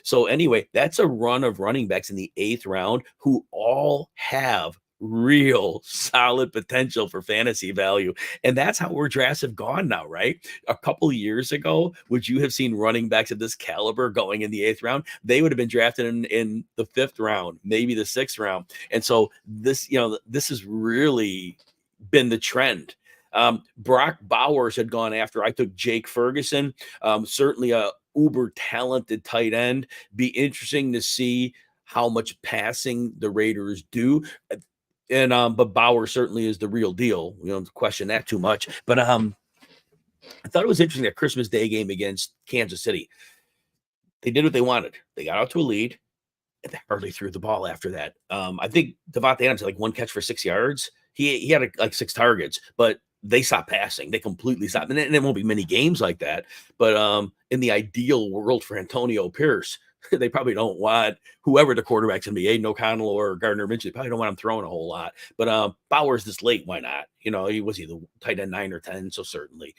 So anyway, that's a run of running backs in the 8th round who all have real solid potential for fantasy value. And that's how our drafts have gone now, right? A couple of years ago, would you have seen running backs of this caliber going in the 8th round? They would have been drafted in the 5th round, maybe the 6th round. And so this, this has really been the trend. Brock Bowers had gone after. I took Jake Ferguson, certainly a uber talented tight end. Be interesting to see how much passing the Raiders do. And but Bauer certainly is the real deal. We don't question that too much. But I thought it was interesting that Christmas Day game against Kansas City. They did what they wanted. They got out to a lead, and they hardly threw the ball after that. I think Devontae Adams had like 1 catch for 6 yards. He had like 6 targets, but they stopped passing. They completely stopped. And there won't be many games like that. But in the ideal world for Antonio Pierce, they probably don't want whoever the quarterback's going to be, Aiden O'Connell or Gardner Minshew. They probably don't want him throwing a whole lot. But Bowers this late, why not? He was either tight end 9 or 10, so certainly.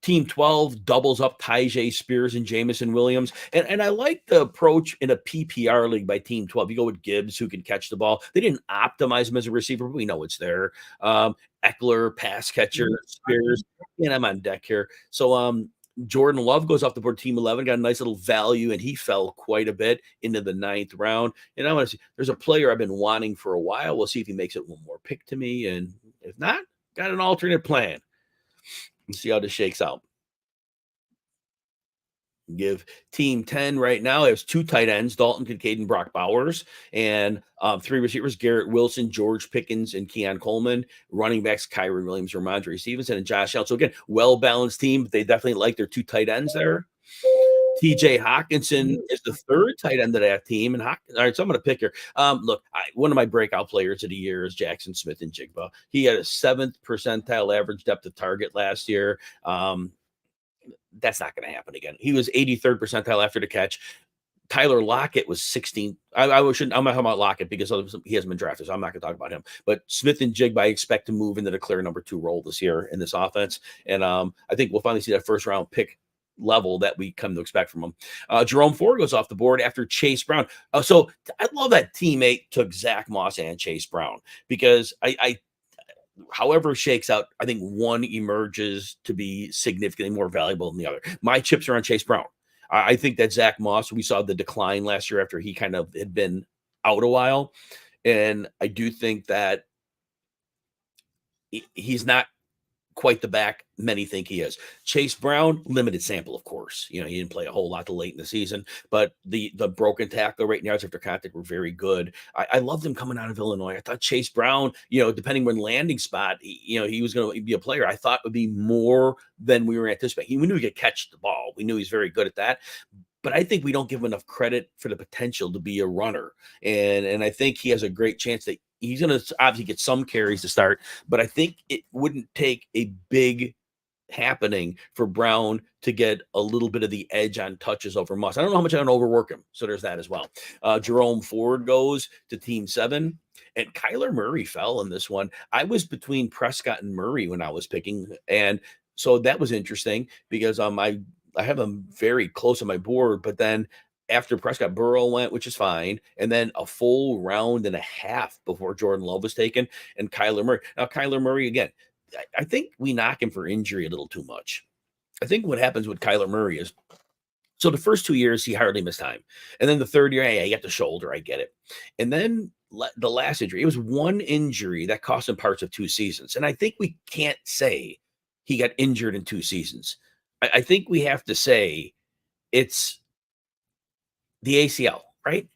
Team 12 doubles up Tyjae Spears and Jamison Williams. And I like the approach in a PPR league by Team 12. You go with Gibbs, who can catch the ball. They didn't optimize him as a receiver, but we know it's there. Eckler, pass catcher, Spears, and I'm on deck here. So Jordan Love goes off the board, Team 11, got a nice little value, and he fell quite a bit into the 9th round. And I want to see, there's a player I've been wanting for a while. We'll see if he makes it one more pick to me. And if not, got an alternate plan. Let's see how this shakes out. Give Team 10 right now. It has 2 tight ends, Dalton Kincaid and Brock Bowers, and 3 receivers, Garrett Wilson, George Pickens, and Keon Coleman. Running backs, Kyron Williams, Ramondre Stevenson, and Josh Allen. So again, well-balanced team. They definitely like their 2 tight ends there. TJ Hawkinson is the 3rd tight end of that team. And all right, so I'm going to pick here. Look, one of my breakout players of the year is Jackson Smith-Njigba. He had a 7th percentile average depth of target last year. That's not going to happen again. He was 83rd percentile after the catch. Tyler Lockett was 16th. I'm not talking about Lockett because he hasn't been drafted, so I'm not going to talk about him. But Smith-Njigba, I expect to move into the clear number 2 role this year in this offense. And I think we'll finally see that first round pick level that we come to expect from him. Jerome Ford goes off the board after Chase Brown. So I love that teammate took Zach Moss and Chase Brown because however it shakes out, I think one emerges to be significantly more valuable than the other. My chips are on Chase Brown. I think that Zach Moss, we saw the decline last year after he kind of had been out a while. And I do think that he's not quite the back many think he is. Chase Brown, limited sample, of course. He didn't play a whole lot till late in the season, but the broken tackle rate and yards after contact were very good. I loved him coming out of Illinois. I thought Chase Brown, depending on landing spot, he was going to be a player I thought would be more than we were anticipating. We knew he could catch the ball. We knew he's very good at that. But I think we don't give him enough credit for the potential to be a runner. And I think he has a great chance that he's going to obviously get some carries to start, but I think it wouldn't take a big happening for Brown to get a little bit of the edge on touches over Moss. I don't know how much I don't overwork him. So there's that as well. Jerome Ford goes to Team 7, and Kyler Murray fell in this one. I was between Prescott and Murray when I was picking. And so that was interesting because I have him very close on my board, but then after Prescott, Burrow went, which is fine, and then a full round and a half before Jordan Love was taken, and Kyler Murray. Now, Kyler Murray, again, I think we knock him for injury a little too much. I think what happens with Kyler Murray is, so the first 2 years, he hardly missed time. And then the third year, hey, he got the shoulder, I get it. And then the last injury, it was one injury that cost him parts of 2 seasons. And I think we can't say he got injured in 2 seasons. I think we have to say it's the ACL, right?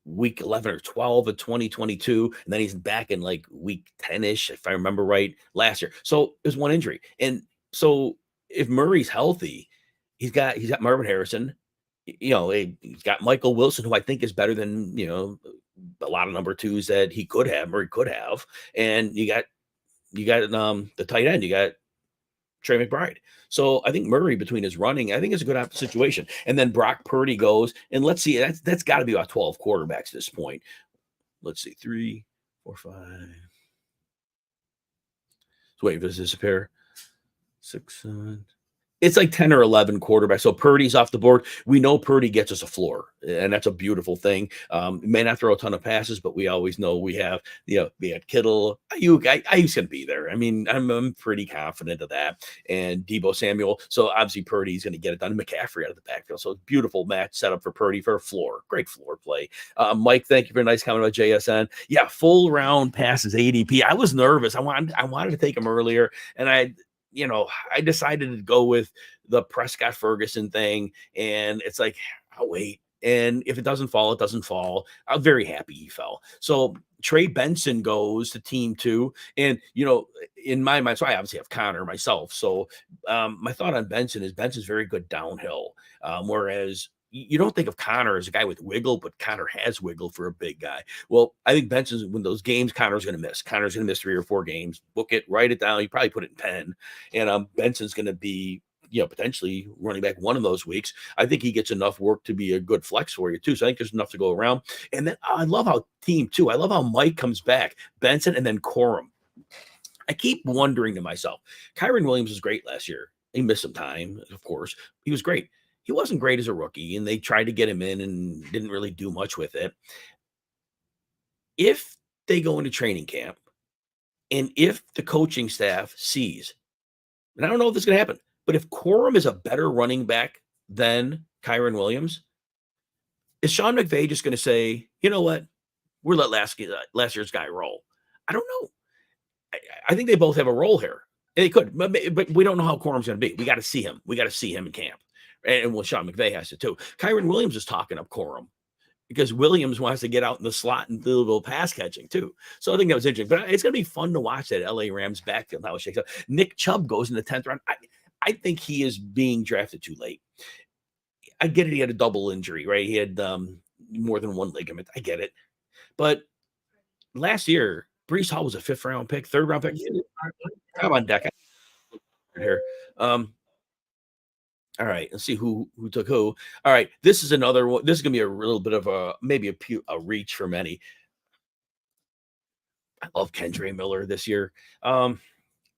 Week 11 or 12 of 2022, and then he's back in like week 10-ish, if I remember right, last year. So it was one injury. And so if Murray's healthy, he's got Marvin Harrison, He's got Michael Wilson, who I think is better than, a lot of number twos that he could have or he could have. And you got the tight end, you got Trey McBride. So I think Murray, between his running, I think is a good situation. And then Brock Purdy goes, and let's see, that's got to be about 12 quarterbacks at this point. Let's see, 3, 4, 5. So wait, does this appear? 6, 7. It's like 10 or 11 quarterbacks. So Purdy's off the board. We know Purdy gets us a floor, and that's a beautiful thing. May not throw a ton of passes, but we always know we had Kittle. Ayuk's going to be there. I mean, I'm pretty confident of that. And Deebo Samuel. So obviously Purdy's going to get it done. McCaffrey out of the backfield. So beautiful match set up for Purdy for a floor. Great floor play. Mike, thank you for a nice comment about JSN. Yeah, full round passes ADP. I was nervous. I wanted to take him earlier, and I decided to go with the Prescott Ferguson thing, and it's like, I'll wait. And if it doesn't fall, it doesn't fall. I'm very happy he fell. So Trey Benson goes to team 2. And, in my mind, so I obviously have Connor myself. So my thought on Benson is Benson's very good downhill. Whereas you don't think of Connor as a guy with wiggle, but Connor has wiggle for a big guy. Well, I think Benson's, when those games Connor's going to miss. Connor's going to miss 3 or 4 games. Book it, write it down. You probably put it in pen. And Benson's going to be, potentially running back one of those weeks. I think he gets enough work to be a good flex for you too. So I think there's enough to go around. And then I love how team 2, I love how Mike comes back, Benson, and then Corum. I keep wondering to myself, Kyren Williams was great last year. He missed some time, of course. He was great. He wasn't great as a rookie, and they tried to get him in and didn't really do much with it. If they go into training camp, and if the coaching staff sees, and I don't know if this is going to happen, but if Corum is a better running back than Kyren Williams, is Sean McVay just going to say, you know what, we'll let last year's guy roll? I don't know. I think they both have a role here. They could, but we don't know how Corum's going to be. We got to see him. We got to see him in camp. And well, Sean McVay has to too. Kyren Williams is talking up Corum because Williams wants to get out in the slot and do a little pass catching too. So I think that was interesting. But it's going to be fun to watch that LA Rams backfield, how it shakes out. Nick Chubb goes in the 10th round. I think he is being drafted too late. I get it. He had a double injury, right? He had more than one ligament. I get it. But last year, Breece Hall was a 5th round pick, 3rd round pick. Come on, Deck. Here. All right, let's see who took who. All right, this is another one. This is going to be a little bit of maybe a reach for many. I love Kendre Miller this year.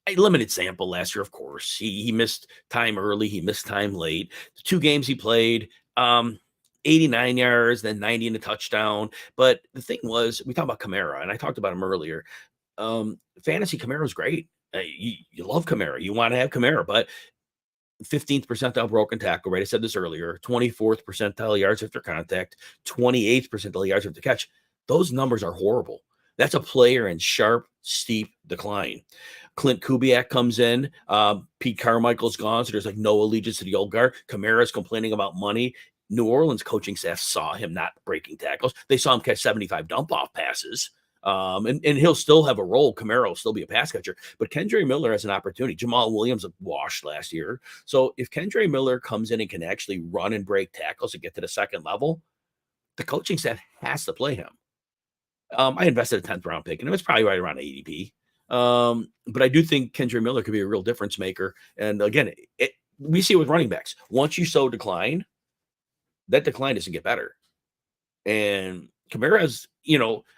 A limited sample last year, of course. He missed time early. He missed time late. The 2 games he played, 89 yards, then 90 and a touchdown. But the thing was, we talked about Kamara, and I talked about him earlier. Fantasy Kamara is great. You love Kamara. You want to have Kamara, but 15th percentile broken tackle rate. I said this earlier. 24th percentile yards after contact. 28th percentile yards after catch. Those numbers are horrible. That's a player in sharp, steep decline. Clint Kubiak comes in. Pete Carmichael's gone, so there's like no allegiance to the old guard. Kamara's complaining about money. New Orleans coaching staff saw him not breaking tackles. They saw him catch 75 dump-off passes. And he'll still have a role. Kamara will still be a pass catcher. But Kendre Miller has an opportunity. Jamal Williams washed last year. So if Kendre Miller comes in and can actually run and break tackles and get to the 2nd level, the coaching staff has to play him. I invested a 10th round pick, and it was probably right around ADP. But I do think Kendre Miller could be a real difference maker. And again, we see it with running backs. Once you sow decline, that decline doesn't get better. And Kamara's,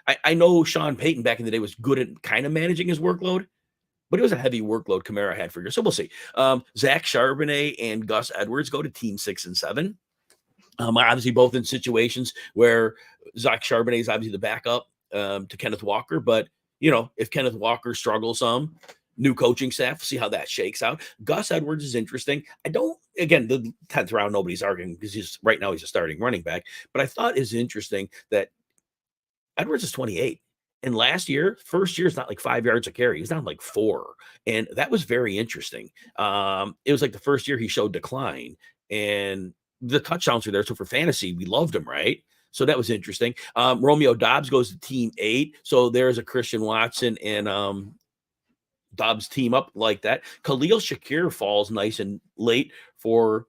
I know Sean Payton back in the day was good at kind of managing his workload, but it was a heavy workload Kamara had for years. So we'll see. Zach Charbonnet and Gus Edwards go to team 6 and 7. Obviously both in situations where Zach Charbonnet is obviously the backup to Kenneth Walker. But, if Kenneth Walker struggles some, new coaching staff, see how that shakes out. Gus Edwards is interesting. Again, the 10th round, nobody's arguing because right now he's a starting running back. But I thought it's interesting that Edwards is 28. And last year, first year is not like 5 yards a carry. He's down like 4. And that was very interesting. It was like the first year he showed decline. And the touchdowns were there. So for fantasy, we loved him, right? So that was interesting. Romeo Dobbs goes to team 8. So there's a Christian Watson and Dobbs team up like that. Khalil Shakir falls nice and late for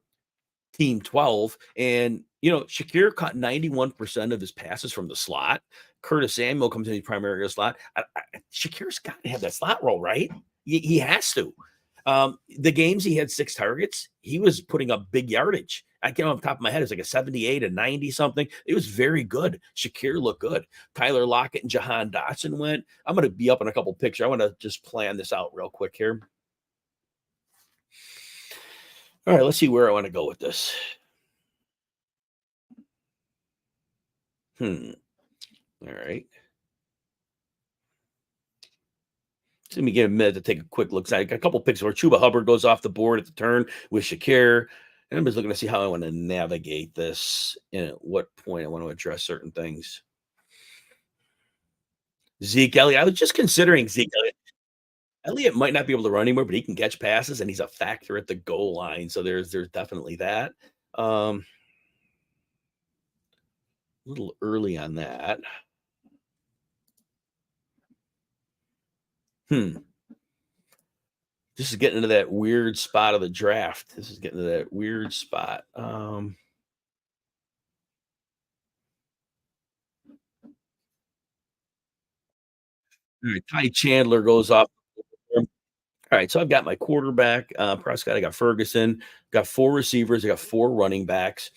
team 12. And, Shakir caught 91% of his passes from the slot. Curtis Samuel comes in the primary slot. Shakir's got to have that slot role, right? He has to. The games he had 6 targets, he was putting up big yardage. I can't off the top of my head, it's like a 78, a 90 something. It was very good. Shakir looked good. Tyler Lockett and Jahan Dotson went. I'm going to be up in a couple pictures. I want to just plan this out real quick here. All right, let's see where I want to go with this. All right. So let me give a minute to take a quick look. So I got a couple picks where Chuba Hubbard goes off the board at the turn with Shakir. And I'm just looking to see how I want to navigate this and at what point I want to address certain things. Zeke Elliott. I was just considering Zeke Elliott. Elliott might not be able to run anymore, but he can catch passes and he's a factor at the goal line. So there's definitely that. A little early on that. This is getting into that weird spot of the draft. This is getting to that weird spot. All right, Ty Chandler goes off. All right, so I've got my quarterback, Prescott. I got Ferguson. Got 4 receivers. I got 4 running backs.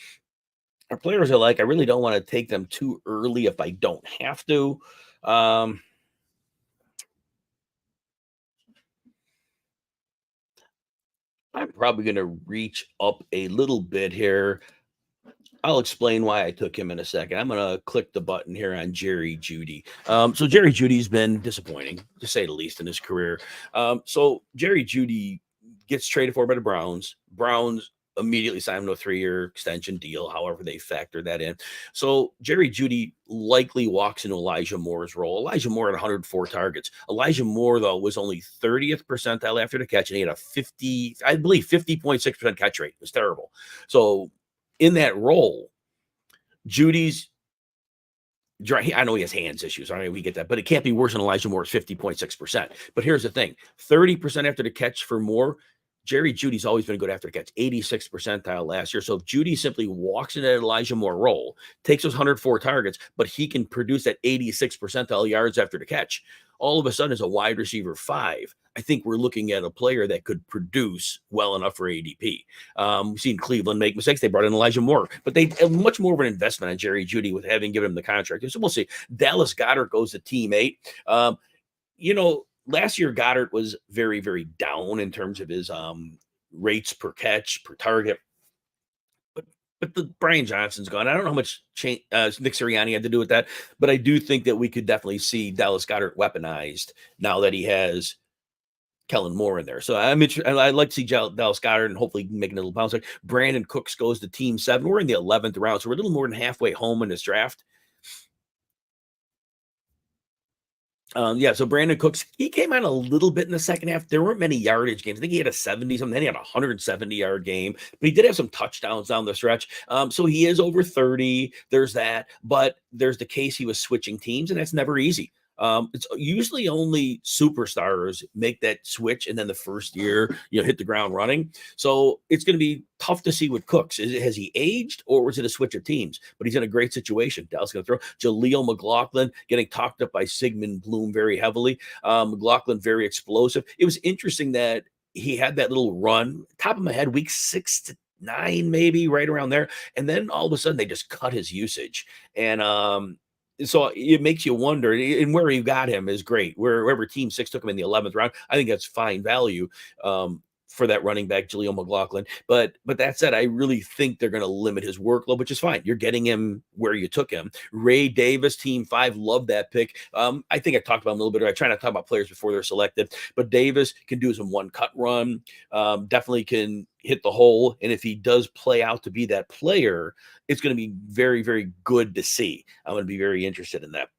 Our players are like, I really don't want to take them too early if I don't have to. I'm probably going to reach up a little bit here. I'll explain why I took him in a second. I'm going to click the button here on Jerry Jeudy. So Jerry Judy's been disappointing, to say the least, in his career. So Jerry Jeudy gets traded for by the Browns. Browns immediately signed him to a 3-year extension deal, however they factor that in. So Jerry Jeudy likely walks into Elijah Moore's role. Elijah Moore had 104 targets. Elijah Moore, though, was only 30th percentile after the catch, and he had a 50.6% catch rate. It was terrible. So in that role, Judy's, I know he has hands issues. I mean, we get that, but it can't be worse than Elijah Moore's 50.6%. But here's the thing, 30% after the catch for Moore. Jerry Judy's always been good after the catch, 86th percentile last year. So if Jeudy simply walks into that Elijah Moore role, takes those 104 targets, but he can produce that 86th percentile yards after the catch, all of a sudden as a wide receiver 5, I think we're looking at a player that could produce well enough for ADP. We've seen Cleveland make mistakes. They brought in Elijah Moore, but they have much more of an investment on Jerry Jeudy with having given him the contract. So we'll see. Dallas Goedert goes to team 8. Last year, Goddard was very, very down in terms of his rates per catch, per target. But the Brian Johnson's gone. I don't know how much Nick Sirianni had to do with that, but I do think that we could definitely see Dallas Goedert weaponized now that he has Kellen Moore in there. So I'd like to see Dallas Goedert and hopefully making a little bounce. Brandon Cooks goes to team 7. We're in the 11th round, so we're a little more than halfway home in this draft. So Brandon Cooks, he came out a little bit in the second half. There weren't many yardage games. I think he had a 70 something. Then he had a 170-yard game, but he did have some touchdowns down the stretch. So he is over 30. There's that, but there's the case he was switching teams, and that's never easy. It's usually only superstars make that switch, and then the first year, hit the ground running. So it's going to be tough to see with Cooks. Has he aged, or was it a switch of teams? But he's in a great situation. Dallas going to throw. Jaleel McLaughlin getting talked up by Sigmund Bloom very heavily. McLaughlin very explosive. It was interesting that he had that little run, top of my head, week 6 to 9, maybe right around there, and then all of a sudden they just cut his usage, and so it makes you wonder, and where you got him is great. Wherever team 6 took him in the 11th round, I think that's fine value for that running back, Jaleel McLaughlin. But that said, I really think they're going to limit his workload, which is fine. You're getting him where you took him. Ray Davis, team 5, love that pick. I think I talked about him a little bit. I try not to talk about players before they're selected, but Davis can do some one-cut run, definitely can hit the hole. And if he does play out to be that player, it's going to be very, very good to see. I'm going to be very interested in that.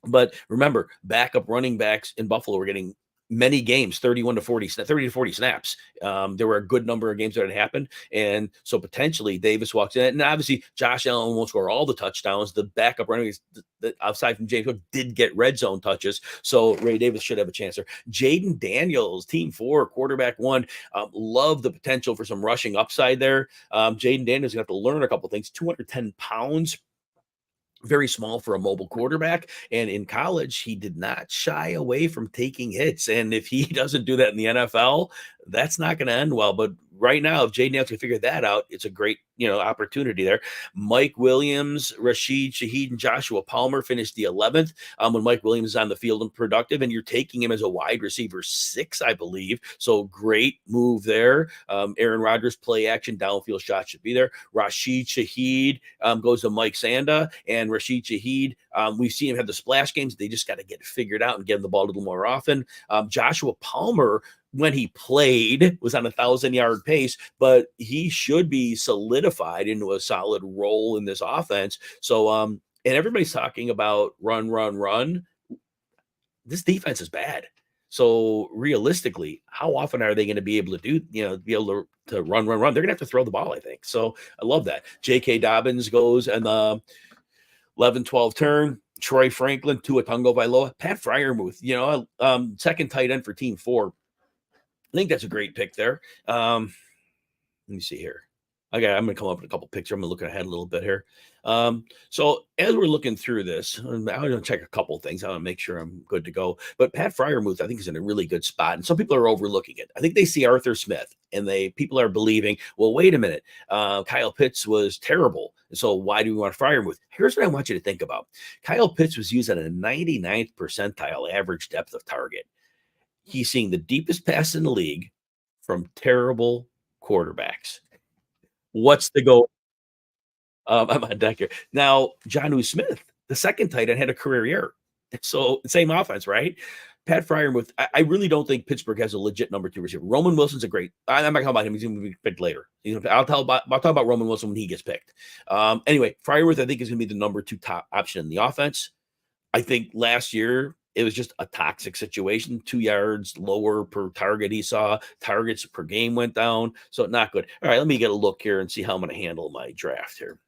But remember, backup running backs in Buffalo are getting many games, 31 to 40, 30 to 40 snaps. There were a good number of games that had happened. And so potentially Davis walks in. And obviously Josh Allen won't score all the touchdowns. The backup running outside from James Cook did get red zone touches. So Ray Davis should have a chance there. Jaden Daniels, team 4, quarterback 1. Love the potential for some rushing upside there. Jaden Daniels is going to have to learn a couple things. 210 pounds. Very small for a mobile quarterback. And in college, he did not shy away from taking hits. And if he doesn't do that in the NFL, that's not going to end well. But right now, if Jaden Daniels can figure that out, it's a great, opportunity there. Mike Williams, Rashid Shaheed, and Joshua Palmer finished the 11th when Mike Williams is on the field and productive, and you're taking him as a wide receiver 6, I believe. So great move there. Aaron Rodgers play action downfield shot should be there. Rashid Shaheed goes to Mike Sanda, and Rashid Shaheed, we've seen him have the splash games. They just got to get it figured out and get him the ball a little more often. Joshua Palmer, when he played, was on 1,000-yard pace, but he should be solidified into a solid role in this offense. So, and everybody's talking about run. This defense is bad. So realistically, how often are they going to be able to to run? They're going to have to throw the ball, I think. So I love that. J.K. Dobbins goes and the 11-12 turn. Troy Franklin, Tua Tagovailoa, Pat Freiermuth, second tight end for team 4. I think that's a great pick there. Let me see here. Okay, I'm going to come up with a couple pictures. I'm going to look ahead a little bit here. So as we're looking through this, I'm going to check a couple things. I want to make sure I'm good to go. But Pat Freiermuth, I think, is in a really good spot. And some people are overlooking it. I think they see Arthur Smith, and people are believing, well, wait a minute. Kyle Pitts was terrible. So why do we want Freiermuth? Here's what I want you to think about. Kyle Pitts was used at a 99th percentile average depth of target. He's seeing the deepest pass in the league from terrible quarterbacks. What's the goal? I'm on deck here. Now, Jonnu Smith, the second tight end, had a career year. So same offense, right? Pat Freiermuth, I really don't think Pittsburgh has a legit number 2 receiver. Roman Wilson's a great. I'm not talking about him. He's going to be picked later. I'll talk about Roman Wilson when he gets picked. Anyway, Freiermuth, I think, is going to be the number 2 top option in the offense. I think last year it was just a toxic situation. 2 yards lower per target he saw. Targets per game went down. So not good. All right, let me get a look here and see how I'm going to handle my draft here.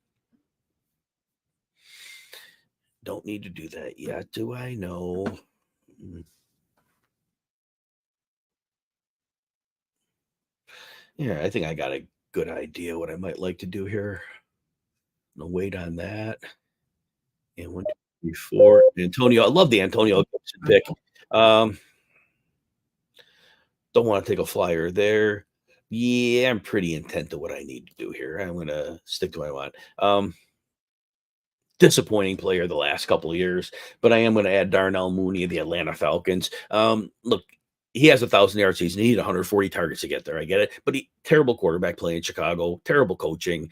Don't need to do that yet, do I? No. Yeah, I think I got a good idea what I might like to do here. I'm going to wait on that. And 1, 2, 3, 4. Antonio, I love the Antonio Gibson pick. Don't want to take a flyer there. Yeah, I'm pretty intent to what I need to do here. I'm going to stick to what I want. Disappointing player the last couple of years, but I am going to add Darnell Mooney of the Atlanta Falcons. Look, he has 1,000-yard season. He needs 140 targets to get there. I get it. But terrible quarterback play in Chicago, terrible coaching.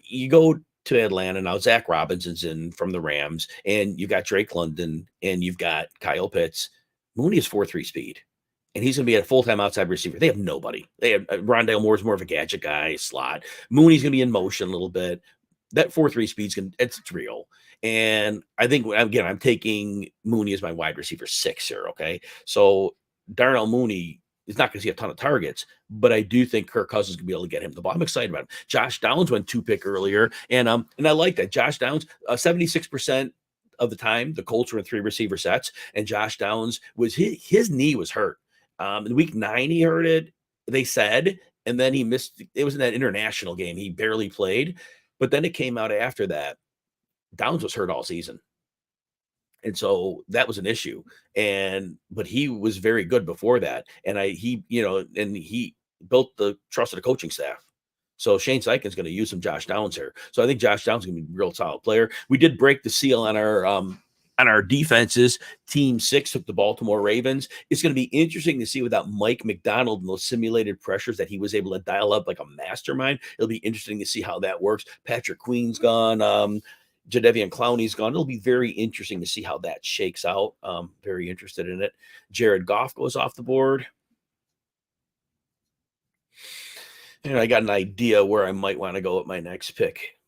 You go to Atlanta now, Zach Robinson's in from the Rams, and you've got Drake London, and you've got Kyle Pitts. Mooney is 4.3 speed, and he's going to be a full-time outside receiver. They have nobody. They have Rondale Moore's more of a gadget guy, slot. Mooney's going to be in motion a little bit. That 4.3 speed's it's real. And I think, again, I'm taking Mooney as my wide receiver 6 here, okay? So Darnell Mooney is not going to see a ton of targets, but I do think Kirk Cousins can be able to get him the ball. I'm excited about him. Josh Downs went 2-pick earlier, and I like that. Josh Downs, 76% of the time, the Colts were in 3 receiver sets, and Josh Downs was his knee was hurt. In week 9, he hurt it, they said, and then he missed. It was in that international game. He barely played, but then it came out after that Downs was hurt all season. And so that was an issue. But he was very good before that. And he built the trust of the coaching staff. So Shane Steichen's going to use some Josh Downs here. So I think Josh Downs is going to be a real solid player. We did break the seal on our defenses. Team 6 took the Baltimore Ravens. It's going to be interesting to see without Mike McDonald and those simulated pressures that he was able to dial up like a mastermind. It'll be interesting to see how that works. Patrick Queen's gone. Jadeveon Clowney's gone. It'll be very interesting to see how that shakes out. Very interested in it. Jared Goff goes off the board. And I got an idea where I might want to go with my next pick.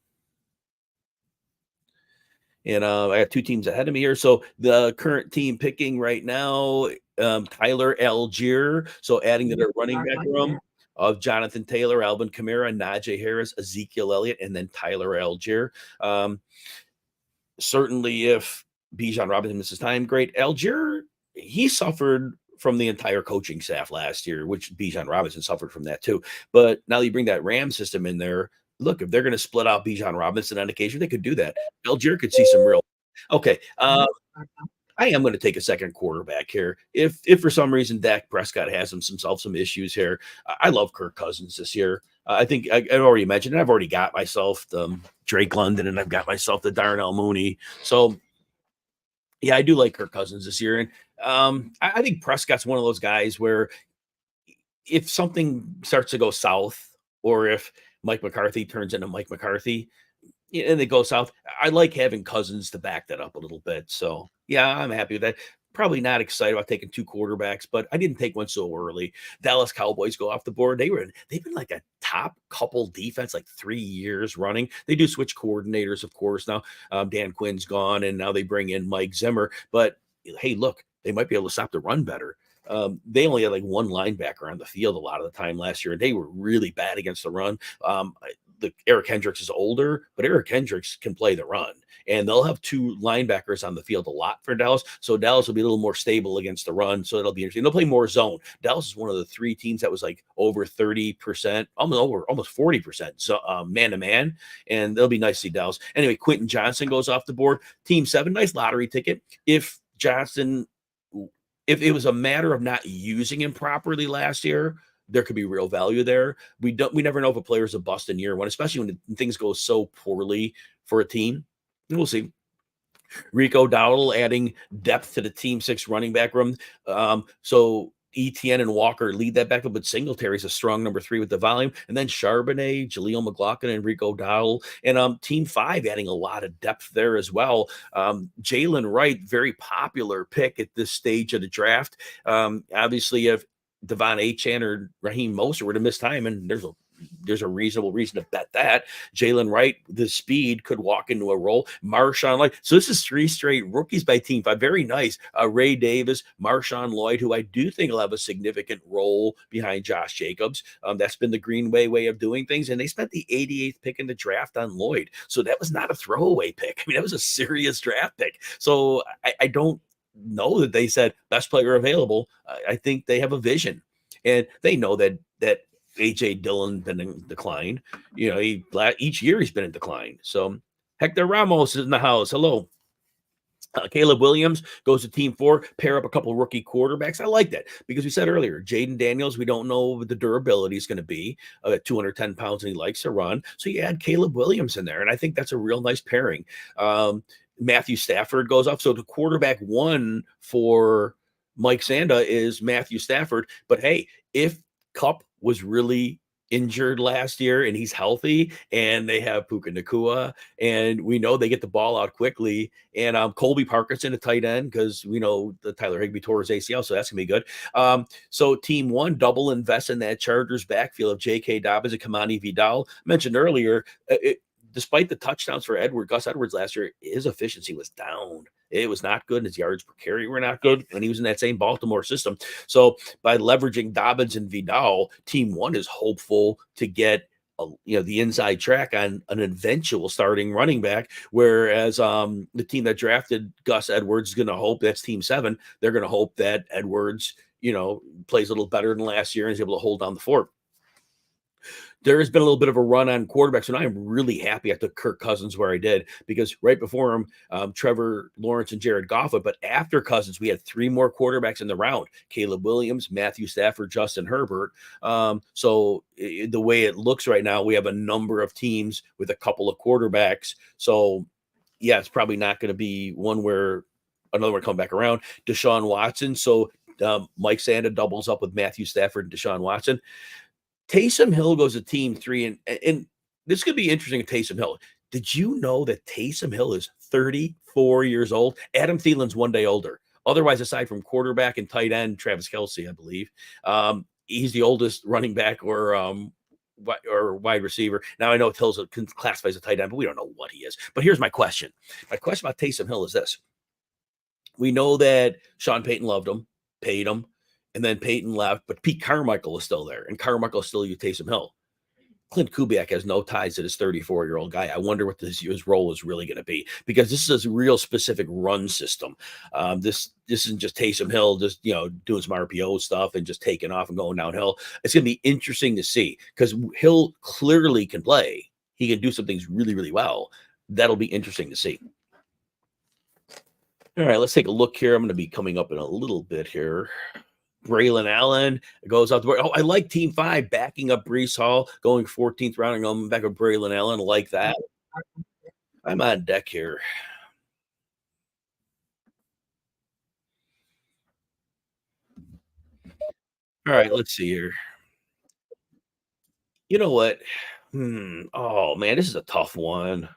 And I have 2 teams ahead of me here. So the current team picking right now Tyler Algier. So adding to their running back room of Jonathan Taylor, Alvin Kamara, Najee Harris, Ezekiel Elliott, and then Tyler Algier. Certainly, if Bijan Robinson misses time, great. Algier, he suffered from the entire coaching staff last year, which Bijan Robinson suffered from that too. But now you bring that Ram system in there. Look, if they're going to split out Bijan Robinson on occasion, they could do that. Algier could see some real. Okay. I am going to take a second quarterback here. If for some reason Dak Prescott has himself some issues here, I love Kirk Cousins this year. I think I already mentioned it. I've already got myself the Drake London, and I've got myself the Darnell Mooney. So, yeah, I do like Kirk Cousins this year. And I think Prescott's one of those guys where if something starts to go south, or if Mike McCarthy turns into Mike McCarthy, and they go south, I like having Cousins to back that up a little bit. So, yeah, I'm happy with that. Probably not excited about taking two quarterbacks, but I didn't take one so early. Dallas Cowboys go off the board. They've been like a top couple defense like 3 years running. They do switch coordinators, of course. Now Dan Quinn's gone, and now they bring in Mike Zimmer. But hey, look, they might be able to stop the run better. They only had like one linebacker on the field a lot of the time last year, and they were really bad against the run. Eric Hendricks is older, but Eric Hendricks can play the run, and they'll have two linebackers on the field a lot for Dallas. So Dallas will be a little more stable against the run. So it'll be interesting. They'll play more zone. Dallas is one of the three teams that was like over 30%, almost 40%. So man to man, and they'll be nice to see Dallas. Anyway, Quentin Johnson goes off the board. Team 7, nice lottery ticket. If it was a matter of not using him properly last year, there could be real value there. We never know if a player's a bust in year one, especially when things go so poorly for a team. We'll see. Rico Dowdle adding depth to the team 6 running back room. So ETN and Walker lead that back up, but Singletary's a strong number 3 with the volume. And then Charbonnet, Jaleel McLaughlin, and Rico Dowdle. And team 5 adding a lot of depth there as well. Jalen Wright, very popular pick at this stage of the draft. Obviously, if Devon Achane or Raheem Mostert were to miss time, and there's a reasonable reason to bet that Jalen Wright, the speed, could walk into a role. Marshawn Lloyd. So this is 3 straight rookies by team 5. Very nice. Ray Davis, Marshawn Lloyd, who I do think will have a significant role behind Josh Jacobs. That's been the Green Bay way of doing things. And they spent the 88th pick in the draft on Lloyd. So that was not a throwaway pick. I mean, that was a serious draft pick. So I don't know that they said best player available. I think they have a vision, and they know that AJ Dillon been in decline. Each year he's been in decline. So Hector Ramos is in the house. Hello. Caleb Williams goes to team 4, pair up a couple rookie quarterbacks. I like that because we said earlier, Jaden Daniels, we don't know what the durability is going to be at 210 pounds, and he likes to run. So you add Caleb Williams in there, and I think that's a real nice pairing. Matthew Stafford goes off. So the quarterback 1 for Mike Sanda is Matthew Stafford. But hey, if Kupp was really injured last year and he's healthy, and they have Puka Nacua, and we know they get the ball out quickly, and Colby Parkinson, a tight end, because we know the Tyler Higbee tore his ACL, so that's gonna be good. So team 1 double invest in that Chargers backfield of J.K. Dobbins and Kamani Vidal. Mentioned earlier, despite the touchdowns for Gus Edwards last year, his efficiency was down. It was not good. His yards per carry were not good, and he was in that same Baltimore system. So by leveraging Dobbins and Vidal, team 1 is hopeful to get the inside track on an eventual starting running back, whereas the team that drafted Gus Edwards is going to hope, that's team 7, they're going to hope that Edwards plays a little better than last year and is able to hold down the fort. There has been a little bit of a run on quarterbacks, and I am really happy I took Kirk Cousins where I did, because right before him, Trevor Lawrence and Jared Goff, but after Cousins, we had 3 more quarterbacks in the round: Caleb Williams, Matthew Stafford, Justin Herbert. So the way it looks right now, we have a number of teams with a couple of quarterbacks. So yeah, it's probably not going to be one where another one come back around. Deshaun Watson. So Mike Sanda doubles up with Matthew Stafford and Deshaun Watson. Taysom Hill goes to team 3, and this could be interesting with Taysom Hill. Did you know that Taysom Hill is 34 years old? Adam Thielen's 1 day older. Otherwise, aside from quarterback and tight end, Travis Kelce, I believe, he's the oldest running back or wide receiver. Now, I know Hill's classified as a tight end, but we don't know what he is. But here's my question. My question about Taysom Hill is this. We know that Sean Payton loved him. paid him. And then Peyton left, but Pete Carmichael is still there. And Carmichael is still Taysom Hill. Clint Kubiak has no ties to this 34-year-old guy. I wonder what his role is really going to be, because this is a real specific run system. This isn't just Taysom Hill just doing some RPO stuff and just taking off and going downhill. It's going to be interesting to see, because Hill clearly can play. He can do some things really, really well. That'll be interesting to see. All right, let's take a look here. I'm going to be coming up in a little bit here. Braylon Allen goes out the board. Oh, I like Team 5 backing up Breece Hall, going 14th round and going back with Braylon Allen. I like that. I'm on deck here. All right, let's see here. You know what? Oh, man, this is a tough one.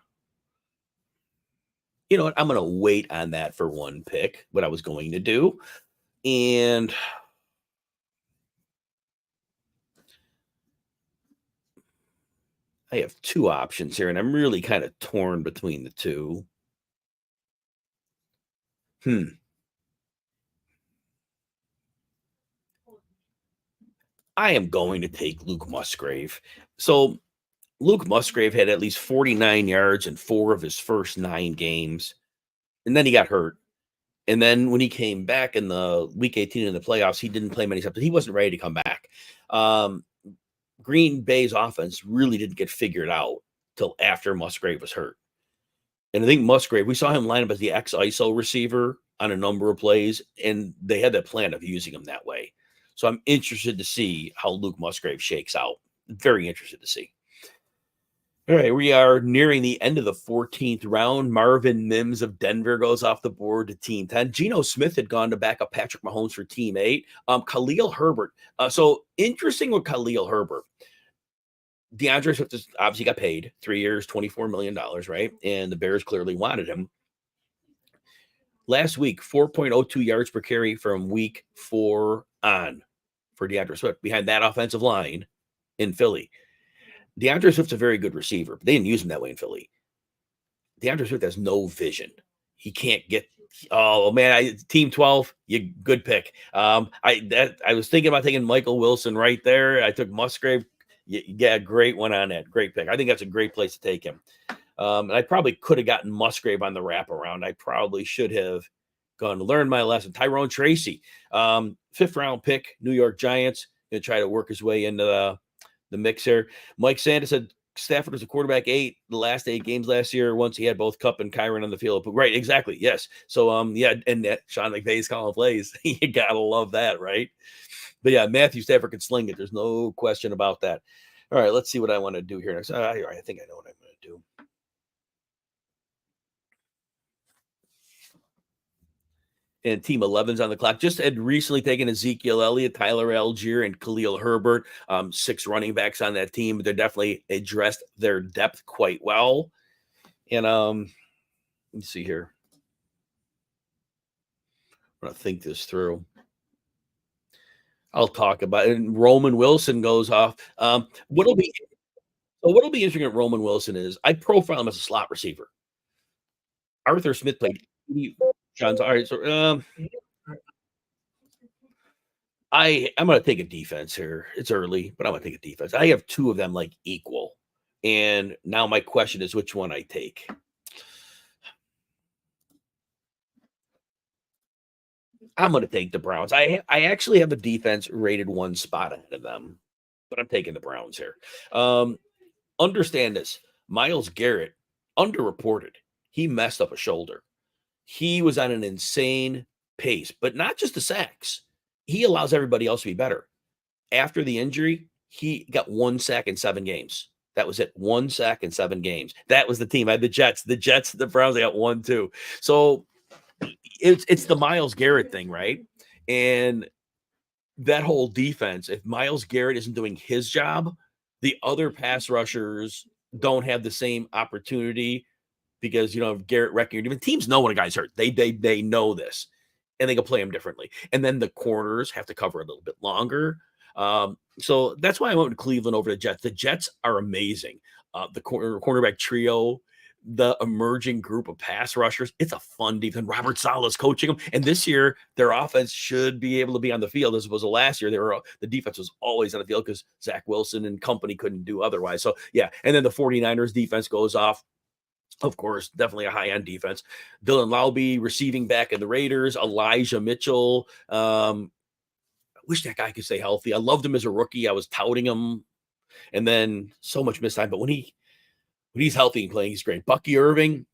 You know what? I'm going to wait on that for one pick, what I was going to do. And I have two options here, and I'm really kind of torn between the two. I am going to take Luke Musgrave. So Luke Musgrave had at least 49 yards in 4 of his first 9 games, and then he got hurt. And then when he came back in the week 18 in the playoffs, he didn't play many snaps. He wasn't ready to come back. Green Bay's offense really didn't get figured out till after Musgrave was hurt. And I think Musgrave, we saw him line up as the X-ISO receiver on a number of plays, and they had that plan of using him that way. So I'm interested to see how Luke Musgrave shakes out. Very interested to see. All right, we are nearing the end of the 14th round. Marvin Mims of Denver goes off the board to Team 10. Geno Smith had gone to back up Patrick Mahomes for Team 8. Khalil Herbert. So interesting with Khalil Herbert. DeAndre Swift obviously got paid 3 years, $24 million, right? And the Bears clearly wanted him. Last week, 4.02 yards per carry from week 4 on for DeAndre Swift behind that offensive line in Philly. DeAndre Swift's a very good receiver, but they didn't use him that way in Philly. DeAndre Swift has no vision. He can't get. Oh man, Team 12, good pick. I was thinking about taking Michael Wilson right there. I took Musgrave. Yeah, great one on that. Great pick. I think that's a great place to take him. And I probably could have gotten Musgrave on the wraparound. I probably should have gone to learn my lesson. Tyrone Tracy, 5th round pick, New York Giants, going to try to work his way into the mix here. Mike Sanders said Stafford was a quarterback 8 the last 8 games last year. Once he had both Kupp and Kyron on the field. Right, exactly. Yes. So yeah, and Sean McVay's calling plays. You gotta love that, right? But yeah, Matthew Stafford can sling it. There's no question about that. All right, let's see what I want to do here next. I think I know what I'm going to do. And Team 11's on the clock. Just had recently taken Ezekiel Elliott, Tyler Algier, and Khalil Herbert. 6 running backs on that team, but they're definitely addressed their depth quite well. And let's see here. I'm going to think this through. I'll talk about it. And Roman Wilson goes off. What'll be interesting at Roman Wilson is I profile him as a slot receiver. Arthur Smith played. John's all right. So I'm going to take a defense here. It's early, but I'm going to take a defense. I have 2 of them like equal. And now my question is which one I take. I'm going to take the Browns. I actually have a defense rated 1 spot ahead of them, but I'm taking the Browns here. Understand this. Myles Garrett, underreported. He messed up a shoulder. He was on an insane pace, but not just the sacks. He allows everybody else to be better. After the injury, he got 1 sack in 7 games. That was it. 1 sack in 7 games. That was the team. I had the Jets, the Browns, they got 1, 2. So it's the Myles Garrett thing, right? And that whole defense, if Myles Garrett isn't doing his job, the other pass rushers don't have the same opportunity because, Garrett wrecking your defense. Teams know when a guy's hurt. They know this, and they can play him differently. And then the corners have to cover a little bit longer. So that's why I went to Cleveland over the Jets. The Jets are amazing. The cornerback trio, the emerging group of pass rushers. It's a fun defense. Robert Sala's coaching them. And this year, their offense should be able to be on the field as opposed to last year. The defense was always on the field because Zach Wilson and company couldn't do otherwise. So, yeah. And then the 49ers defense goes off. Of course, definitely a high-end defense. Dylan Laube receiving back in the Raiders. Elijah Mitchell. I wish that guy could stay healthy. I loved him as a rookie. I was touting him. And then so much missed time. But when he's healthy and playing, he's great. Bucky Irving,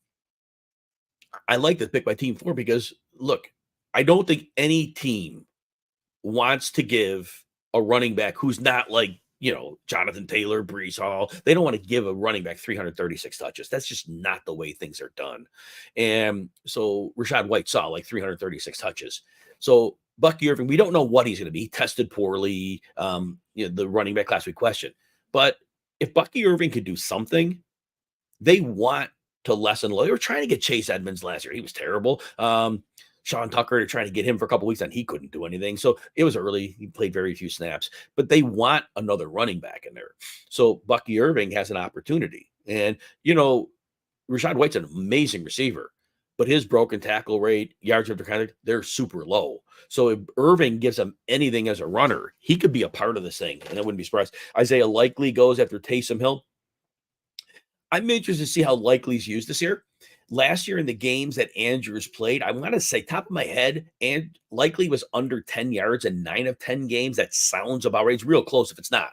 I like the pick by Team 4 because, look, I don't think any team wants to give a running back who's not like, Jonathan Taylor, Breece Hall. They don't want to give a running back 336 touches. That's just not the way things are done. And so Rachaad White saw like 336 touches. So Bucky Irving, we don't know what he's going to be. He tested poorly, the running back class we question. But if Bucky Irving could do something, they want to lessen. They were trying to get Chase Edmonds last year. He was terrible. Sean Tucker, they're trying to get him for a couple weeks, and he couldn't do anything. So it was early. He played very few snaps. But they want another running back in there. So Bucky Irving has an opportunity. And, Rachaad White's an amazing receiver. But his broken tackle rate, yards after contact, they're super low. So if Irving gives him anything as a runner, he could be a part of this thing, and I wouldn't be surprised. Isaiah Likely goes after Taysom Hill. I'm interested to see how Likely's used this year. Last year in the games that Andrews played, I want to say top of my head, and Likely was under 10 yards in 9 of 10 games. That sounds about right. It's real close if it's not.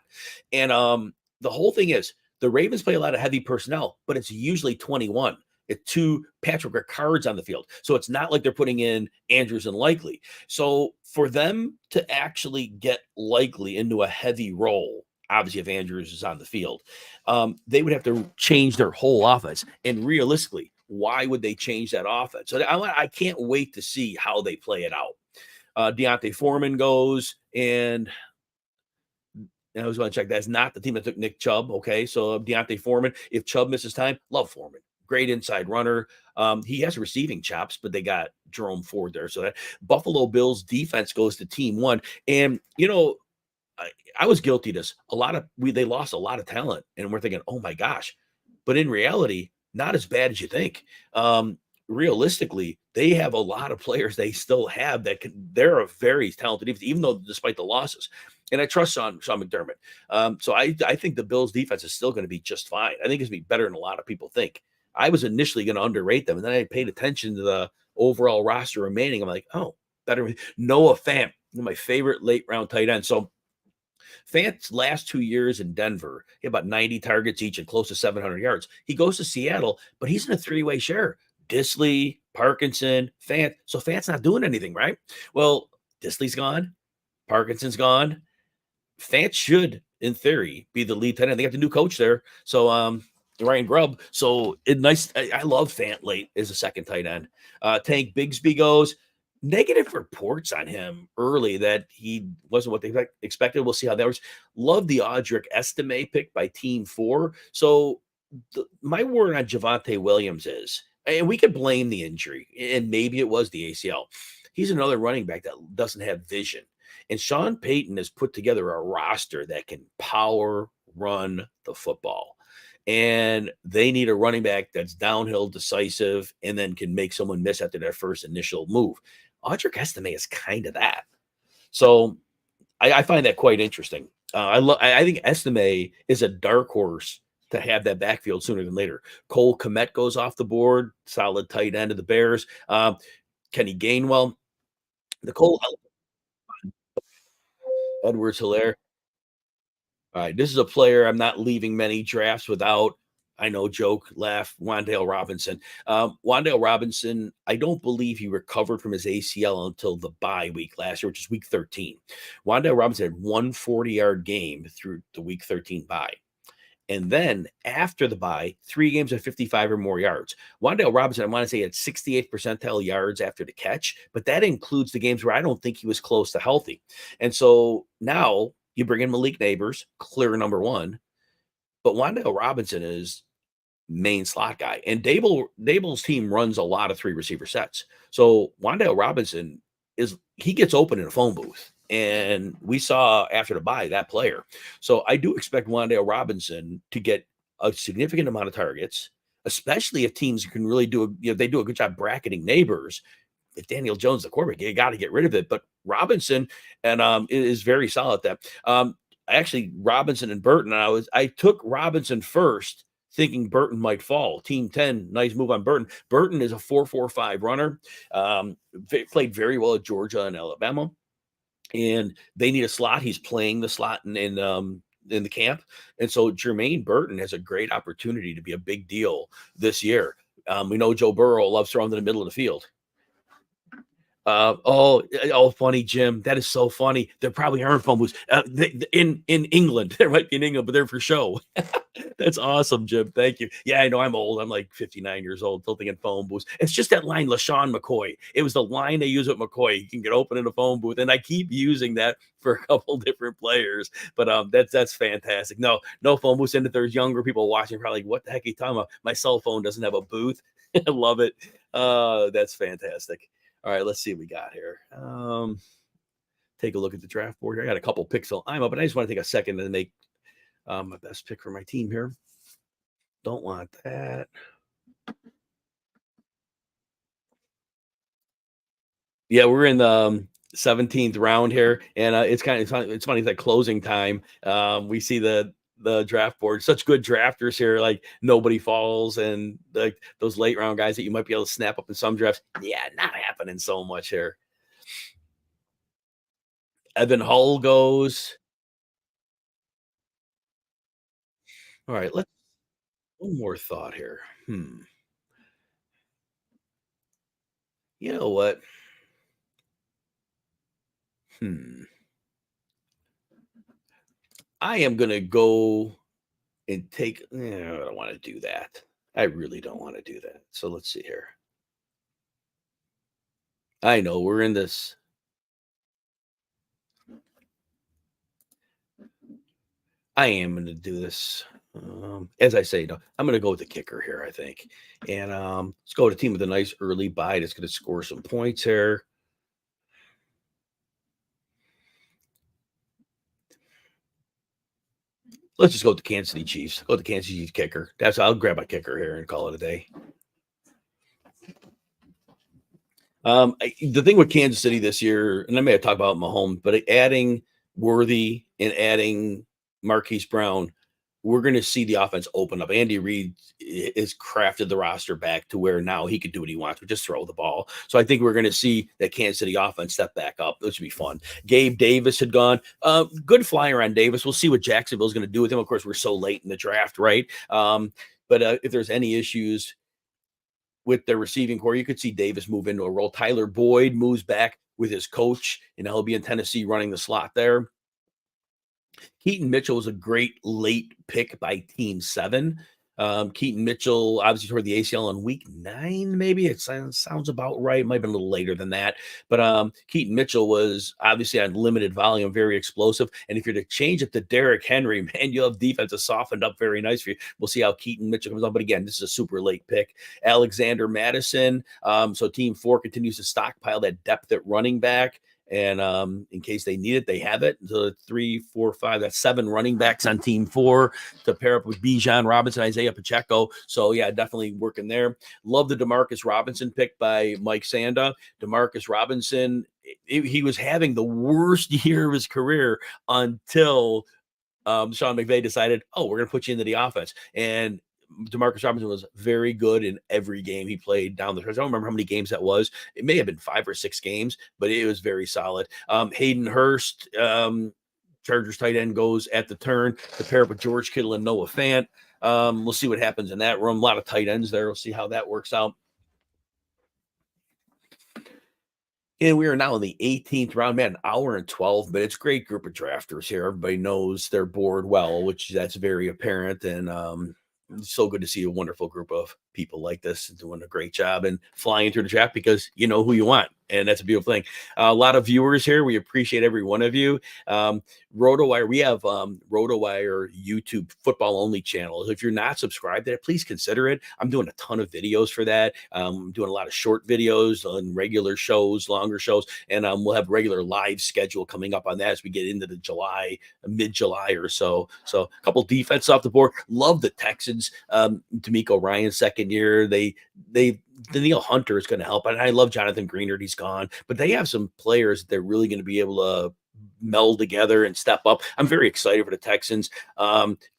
And the whole thing is the Ravens play a lot of heavy personnel, but it's usually 21. It's 2 Patrick Ricards on the field. So it's not like they're putting in Andrews and Likely. So for them to actually get Likely into a heavy role, obviously if Andrews is on the field, they would have to change their whole offense. And realistically, why would they change that offense? So I can't wait to see how they play it out. Deontay Foreman goes, and I was going to check. That's not the team that took Nick Chubb. Okay, so Deontay Foreman. If Chubb misses time, love Foreman. Great inside runner. He has receiving chops, but they got Jerome Ford there. So that Buffalo Bills defense goes to Team 1. And, I was guilty of this. They lost a lot of talent, and we're thinking, oh my gosh. But in reality, not as bad as you think. Realistically, they have a lot of players they still have they're a very talented defense, even though despite the losses. And I trust Sean McDermott. So I think the Bills defense is still going to be just fine. I think it's going to be better than a lot of people think. I was initially going to underrate them, and then I paid attention to the overall roster remaining. I'm like, oh, better. Noah Fant, one of my favorite late round tight ends. So Fant's last 2 years in Denver, he had about 90 targets each and close to 700 yards. He goes to Seattle, but he's in a 3-way share. Disley, Parkinson, Fant. So Fant's not doing anything, right? Well, Disley's gone. Parkinson's gone. Fant should, in theory, be the lead tight end. They got the new coach there. So, Ryan Grubb. So nice. I love Fant late as a second tight end. Tank Bigsby goes. Negative reports on him early that he wasn't what they expected. We'll see how that works. Love the Audric Estime pick by Team 4. So my word on Javonte Williams is, and we could blame the injury, and maybe it was the ACL. He's another running back that doesn't have vision. And Sean Payton has put together a roster that can power run the football. And they need a running back that's downhill, decisive, and then can make someone miss after their first initial move. Audric Estime is kind of that. So I find that quite interesting. I think Estime is a dark horse to have that backfield sooner than later. Cole Kmet goes off the board, solid tight end of the Bears. Kenny Gainwell, Nicole Edwards-Helaire. All right, this is a player I'm not leaving many drafts without. I know, joke, laugh, Wan'Dale Robinson. Wan'Dale Robinson, I don't believe he recovered from his ACL until the bye week last year, which is week 13. Wan'Dale Robinson had 140-yard game through the week 13 bye. And then after the bye, 3 games of 55 or more yards. Wan'Dale Robinson, I want to say, had 68th percentile yards after the catch, but that includes the games where I don't think he was close to healthy. And so now you bring in Malik Neighbors, clear number 1, but Wan'Dale Robinson is main slot guy. And Dable's team runs a lot of 3 receiver sets. So Wan'Dale Robinson he gets open in a phone booth. And we saw after the bye that player. So I do expect Wan'Dale Robinson to get a significant amount of targets, especially if teams can really they do a good job bracketing neighbors. If Daniel Jones, the quarterback, you got to get rid of it. But Robinson is very solid at that. Actually, Robinson and Burton. I took Robinson first, thinking Burton might fall. Team 10, nice move on Burton. Burton is a 4.45 runner. Played very well at Georgia and Alabama, and they need a slot. He's playing the slot in the camp, and so Jermaine Burton has a great opportunity to be a big deal this year. We know Joe Burrow loves throwing to the middle of the field. Funny, Jim. That is so funny. There probably aren't phone booths in England. There might be in England, but they're for show. That's awesome, Jim. Thank you. Yeah, I know I'm old. I'm like 59 years old, still thinking phone booths. It's just that line, LaShawn McCoy. It was the line they use with McCoy. You can get open in a phone booth, and I keep using that for a couple different players. But that's fantastic. No phone booths. And if there's younger people watching, probably like, what the heck are you talking about? My cell phone doesn't have a booth. I love it. That's fantastic. All right, let's see what we got here. Take a look at the draft board here. I got a couple picks I'm up, but I just want to take a second to make my best pick for my team here. Don't want that. Yeah, we're in the 17th round here, and it's funny that closing time. We see the draft board, such good drafters here, like nobody falls, and like those late round guys that you might be able to snap up in some drafts. Yeah, not happening so much here. Evan Hull goes. All right, let's one more thought here. You know what? I am gonna go and take. I don't want to do that. I really don't want to do that. So let's see here. I know we're in this. I am going to do this. As I say, no, I'm going to go with the kicker here, I think. And let's go with a team with a nice early bye that's going to score some points here. Let's just go with the Kansas City Chiefs. Go with the Kansas City Chiefs kicker. I'll grab my kicker here and call it a day. The thing with Kansas City this year, and I may have talked about Mahomes, but adding Worthy and adding Marquise Brown, we're going to see the offense open up. Andy Reid has crafted the roster back to where now he could do what he wants, but just throw the ball. So I think we're going to see that Kansas City offense step back up. This should be fun. Gabe Davis had gone. Good flyer on Davis. We'll see what Jacksonville's going to do with him. Of course, we're so late in the draft, right? But if there's any issues with their receiving core, you could see Davis move into a role. Tyler Boyd moves back with his coach, and he'll be in Tennessee running the slot there. Keaton Mitchell was a great late pick by Team 7. Keaton Mitchell obviously toward the ACL in week 9, maybe. It sounds about right. It might have been a little later than that. But Keaton Mitchell was obviously on limited volume, very explosive. And if you're to change it to Derrick Henry, man, you'll have defense softened up very nice for you. We'll see how Keaton Mitchell comes on. But again, this is a super late pick. Alexander Madison. So Team 4 continues to stockpile that depth at running back. And in case they need it, they have it. So 3, 4, 5, that's 7 running backs on Team 4 to pair up with Bijan Robinson, Isaiah Pacheco. So, yeah, definitely working there. Love the Demarcus Robinson pick by Mike Sanda. Demarcus Robinson, he was having the worst year of his career until Sean McVay decided, we're going to put you into the offense. And Demarcus Robinson was very good in every game he played down the stretch. I don't remember how many games that was. It may have been 5 or 6 games, but it was very solid. Hayden Hurst, Chargers tight end, goes at the turn to pair up with George Kittle and Noah Fant. We'll see what happens in that room. A lot of tight ends there. We'll see how that works out. And we are now in the 18th round, man, an hour and 12 minutes. Great group of drafters here. Everybody knows their board well, which that's very apparent. And it's so good to see a wonderful group of people like this doing a great job and flying through the draft because you know who you want. And that's a beautiful thing. A lot of viewers here. We appreciate every one of you. RotoWire, we have RotoWire YouTube football only channel. If you're not subscribed to it, please consider it. I'm doing a ton of videos for that. I'm doing a lot of short videos on regular shows, longer shows, and we'll have regular live schedule coming up on that as we get into the mid-July or so. So a couple defense off the board. Love the Texans Texans, D'Amico Ryan's second year. Daniil Hunter is going to help. And I love Jonathan Greenard. He's gone, but they have some players that they're really going to be able to meld together and step up. I'm very excited for the Texans.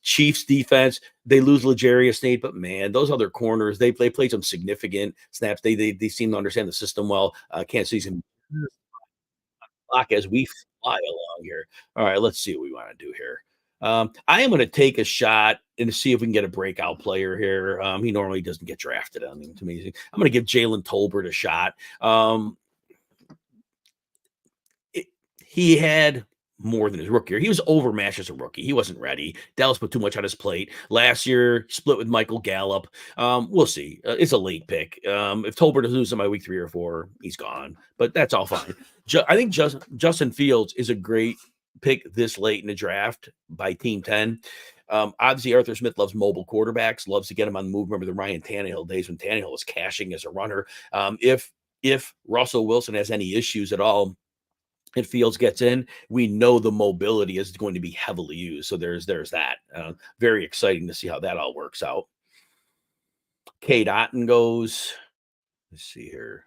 Chiefs defense, they lose L'Jarius Sneed, but man, those other corners, they played some significant snaps. They seem to understand the system well. Kansas City's in block as we fly along here. All right, let's see what we want to do here. I am going to take a shot and see if we can get a breakout player here. He normally doesn't get drafted. I mean, it's amazing. I'm going to give Jalen Tolbert a shot. He had more than his rookie year. He was overmatched as a rookie. He wasn't ready. Dallas put too much on his plate. Last year, split with Michael Gallup. We'll see. It's a late pick. If Tolbert is losing by week 3 or 4, he's gone. But that's all fine. I think Justin Fields is a great pick this late in the draft by Team 10. Obviously, Arthur Smith loves mobile quarterbacks, loves to get him on the move. Remember the Ryan Tannehill days when Tannehill was cashing as a runner. If Russell Wilson has any issues at all, and Fields gets in, we know the mobility is going to be heavily used. So there's that. Very exciting to see how that all works out. Cade Otton goes. Let's see here.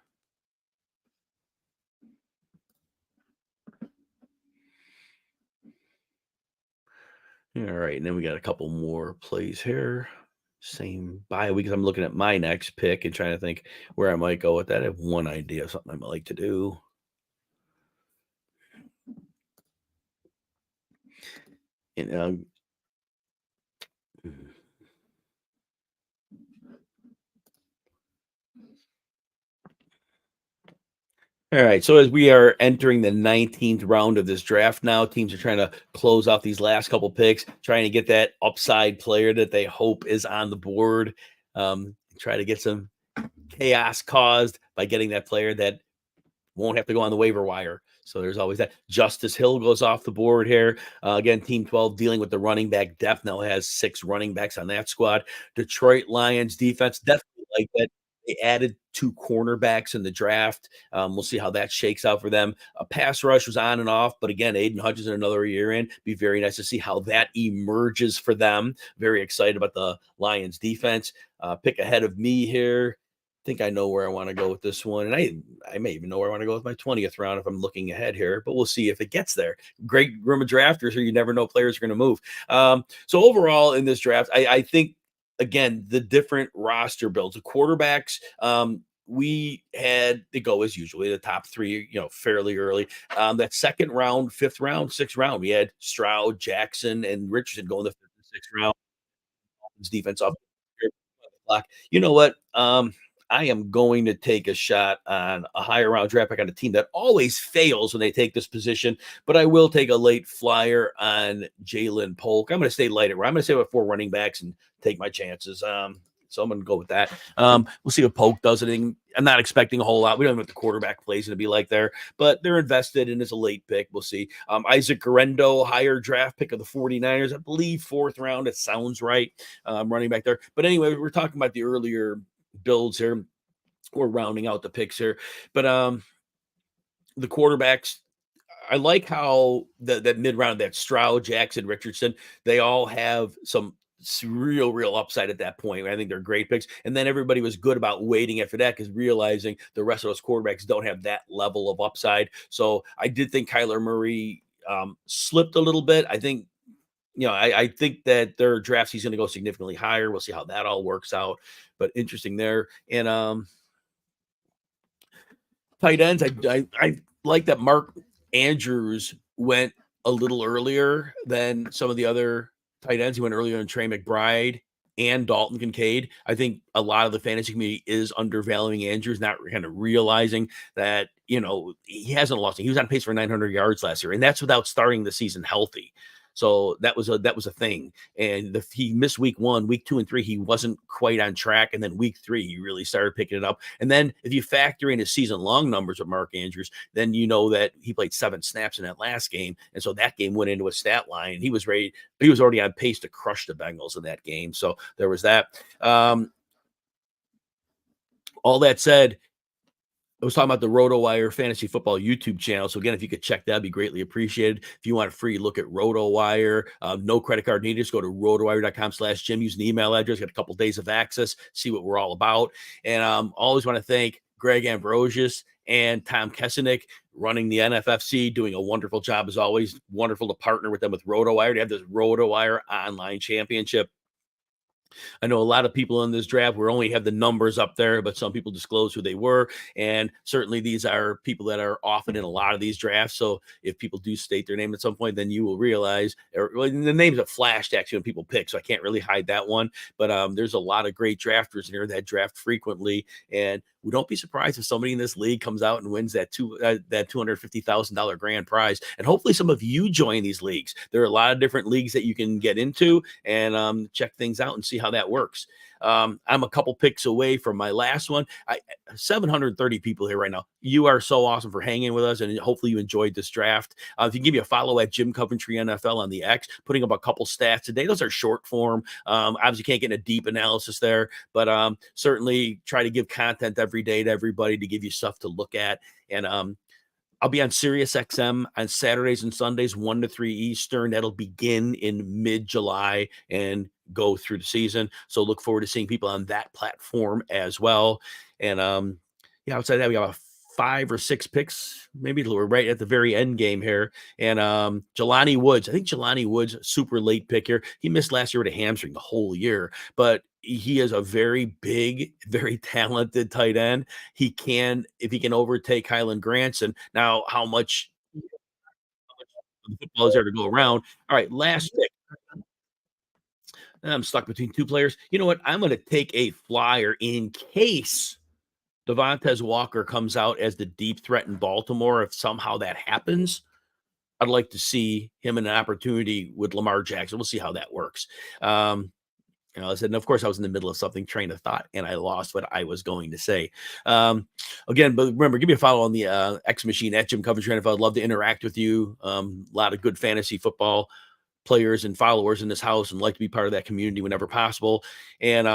All right, and then we got a couple more plays here. Same bye week. I'm looking at my next pick and trying to think where I might go with that. I have one idea of something I might like to do. And all right, so as we are entering the 19th round of this draft now, teams are trying to close off these last couple picks, trying to get that upside player that they hope is on the board. Try to get some chaos caused by getting that player that won't have to go on the waiver wire. So there's always that. Justice Hill goes off the board here. Again, Team 12 dealing with the running back depth. Now has 6 running backs on that squad. Detroit Lions defense, definitely like that. They added 2 cornerbacks in the draft. We'll see how that shakes out for them. A pass rush was on and off, but again, Aiden Hutchinson another year in. Be very nice to see how that emerges for them. Very excited about the Lions defense. Pick ahead of me here. Think I know where I want to go with this one. And I may even know where I want to go with my 20th round if I'm looking ahead here, but we'll see if it gets there. Great room of drafters, or you never know players are going to move. So overall in this draft, I think, again, the different roster builds, the quarterbacks, we had to go as usually the top 3, fairly early. That second round, 5th round, 6th round, we had Stroud, Jackson, and Richardson going the 5th and 6th round. Defense up. You know what? I am going to take a shot on a higher round draft pick on a team that always fails when they take this position, but I will take a late flyer on Jalen Polk. I'm going to stay light at. I'm going to stay with 4 running backs and take my chances. So I'm going to go with that. We'll see if Polk does anything. I'm not expecting a whole lot. We don't know what the quarterback plays going to be like there, but they're invested and it's a late pick. We'll see. Isaac Guerrero, higher draft pick of the 49ers, I believe 4th round. It sounds right. Running back there. But anyway, we're talking about the earlier builds here. We're rounding out the picks here, but the quarterbacks, I like how that mid round, that Stroud, Jackson, Richardson, they all have some real upside at that point. I think they're great picks. And then everybody was good about waiting after that because realizing the rest of those quarterbacks don't have that level of upside. So I did think Kyler Murray slipped a little bit. I think, I think that their draft season going to go significantly higher. We'll see how that all works out, but interesting there. And tight ends, I like that Mark Andrews went a little earlier than some of the other tight ends. He went earlier than Trey McBride and Dalton Kincaid. I think a lot of the fantasy community is undervaluing Andrews, not kind of realizing that, he hasn't lost. He was on pace for 900 yards last year, and that's without starting the season healthy. So that was a thing. And he missed week 1, week 2 and 3, he wasn't quite on track. And then week 3, he really started picking it up. And then if you factor in his season long numbers of Mark Andrews, then you know that he played 7 snaps in that last game. And so that game went into a stat line. He was ready. He was already on pace to crush the Bengals in that game. So there was that. All that said, I was talking about the RotoWire Fantasy Football YouTube channel. So again, if you could check that, it'd be greatly appreciated. If you want a free look at RotoWire, no credit card needed. Just go to rotowire.com/Jim. Use an email address. Get a couple days of access. See what we're all about. And always want to thank Greg Ambrosius and Tom Kesenick running the NFFC, doing a wonderful job as always. Wonderful to partner with them with RotoWire to have this RotoWire online championship. I know a lot of people in this draft, we only have the numbers up there, but some people disclose who they were. And certainly these are people that are often in a lot of these drafts. So if people do state their name at some point, then you will realize, well, the names have flashed actually when people pick. So I can't really hide that one. But there's a lot of great drafters in here that draft frequently. And we don't be surprised if somebody in this league comes out and wins that $250,000 grand prize. And hopefully some of you join these leagues. There are a lot of different leagues that you can get into and check things out and see how that works. I'm a couple picks away from my last one. 730 people here right now. You are so awesome for hanging with us, and hopefully you enjoyed this draft. If you can give me a follow at Jim Coventry NFL on the X, putting up a couple stats today. Those are short form. Obviously can't get in a deep analysis there, but certainly try to give content every day to everybody to give you stuff to look at. And I'll be on Sirius XM on Saturdays and Sundays, 1 to 3 Eastern. That'll begin in mid-July and go through the season. So look forward to seeing people on that platform as well. And outside that, we got 5 or 6 picks. Maybe we're right at the very end game here. And Jelani Woods. I think Jelani Woods, super late pick here. He missed last year with a hamstring the whole year, but he is a very big, very talented tight end. He can, if he can overtake Kylan Granson. Now, how much football is there to go around? All right, last pick. I'm stuck between 2 players. You know what? I'm going to take a flyer in case Devontae Walker comes out as the deep threat in Baltimore. If somehow that happens, I'd like to see him in an opportunity with Lamar Jackson. We'll see how that works. I said, and of course, I was in the middle of something, train of thought, and I lost what I was going to say. Again, but remember, give me a follow on the X Machine at Jim Coventry NFL. I'd love to interact with you. A lot of good fantasy football players and followers in this house, and like to be part of that community whenever possible. And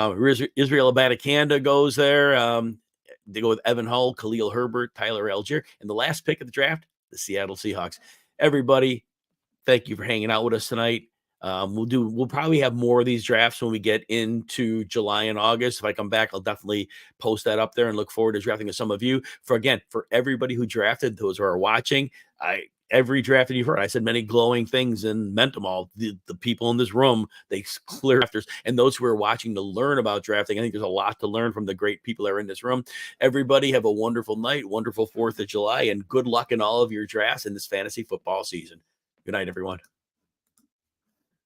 Israel Abanikanda goes there. They go with Evan Hull, Khalil Herbert, Tyler Algier, and the last pick of the draft, the Seattle Seahawks. Everybody, thank you for hanging out with us tonight. We'll probably have more of these drafts when we get into July and August. If I come back, I'll definitely post that up there and look forward to drafting with some of you. For everybody who drafted, those who are watching, every draft that you've heard, I said many glowing things and meant them all. The people in this room, they clear drafters, and those who are watching to learn about drafting. I think there's a lot to learn from the great people that are in this room. Everybody have a wonderful night, wonderful 4th of July, and good luck in all of your drafts in this fantasy football season. Good night, everyone.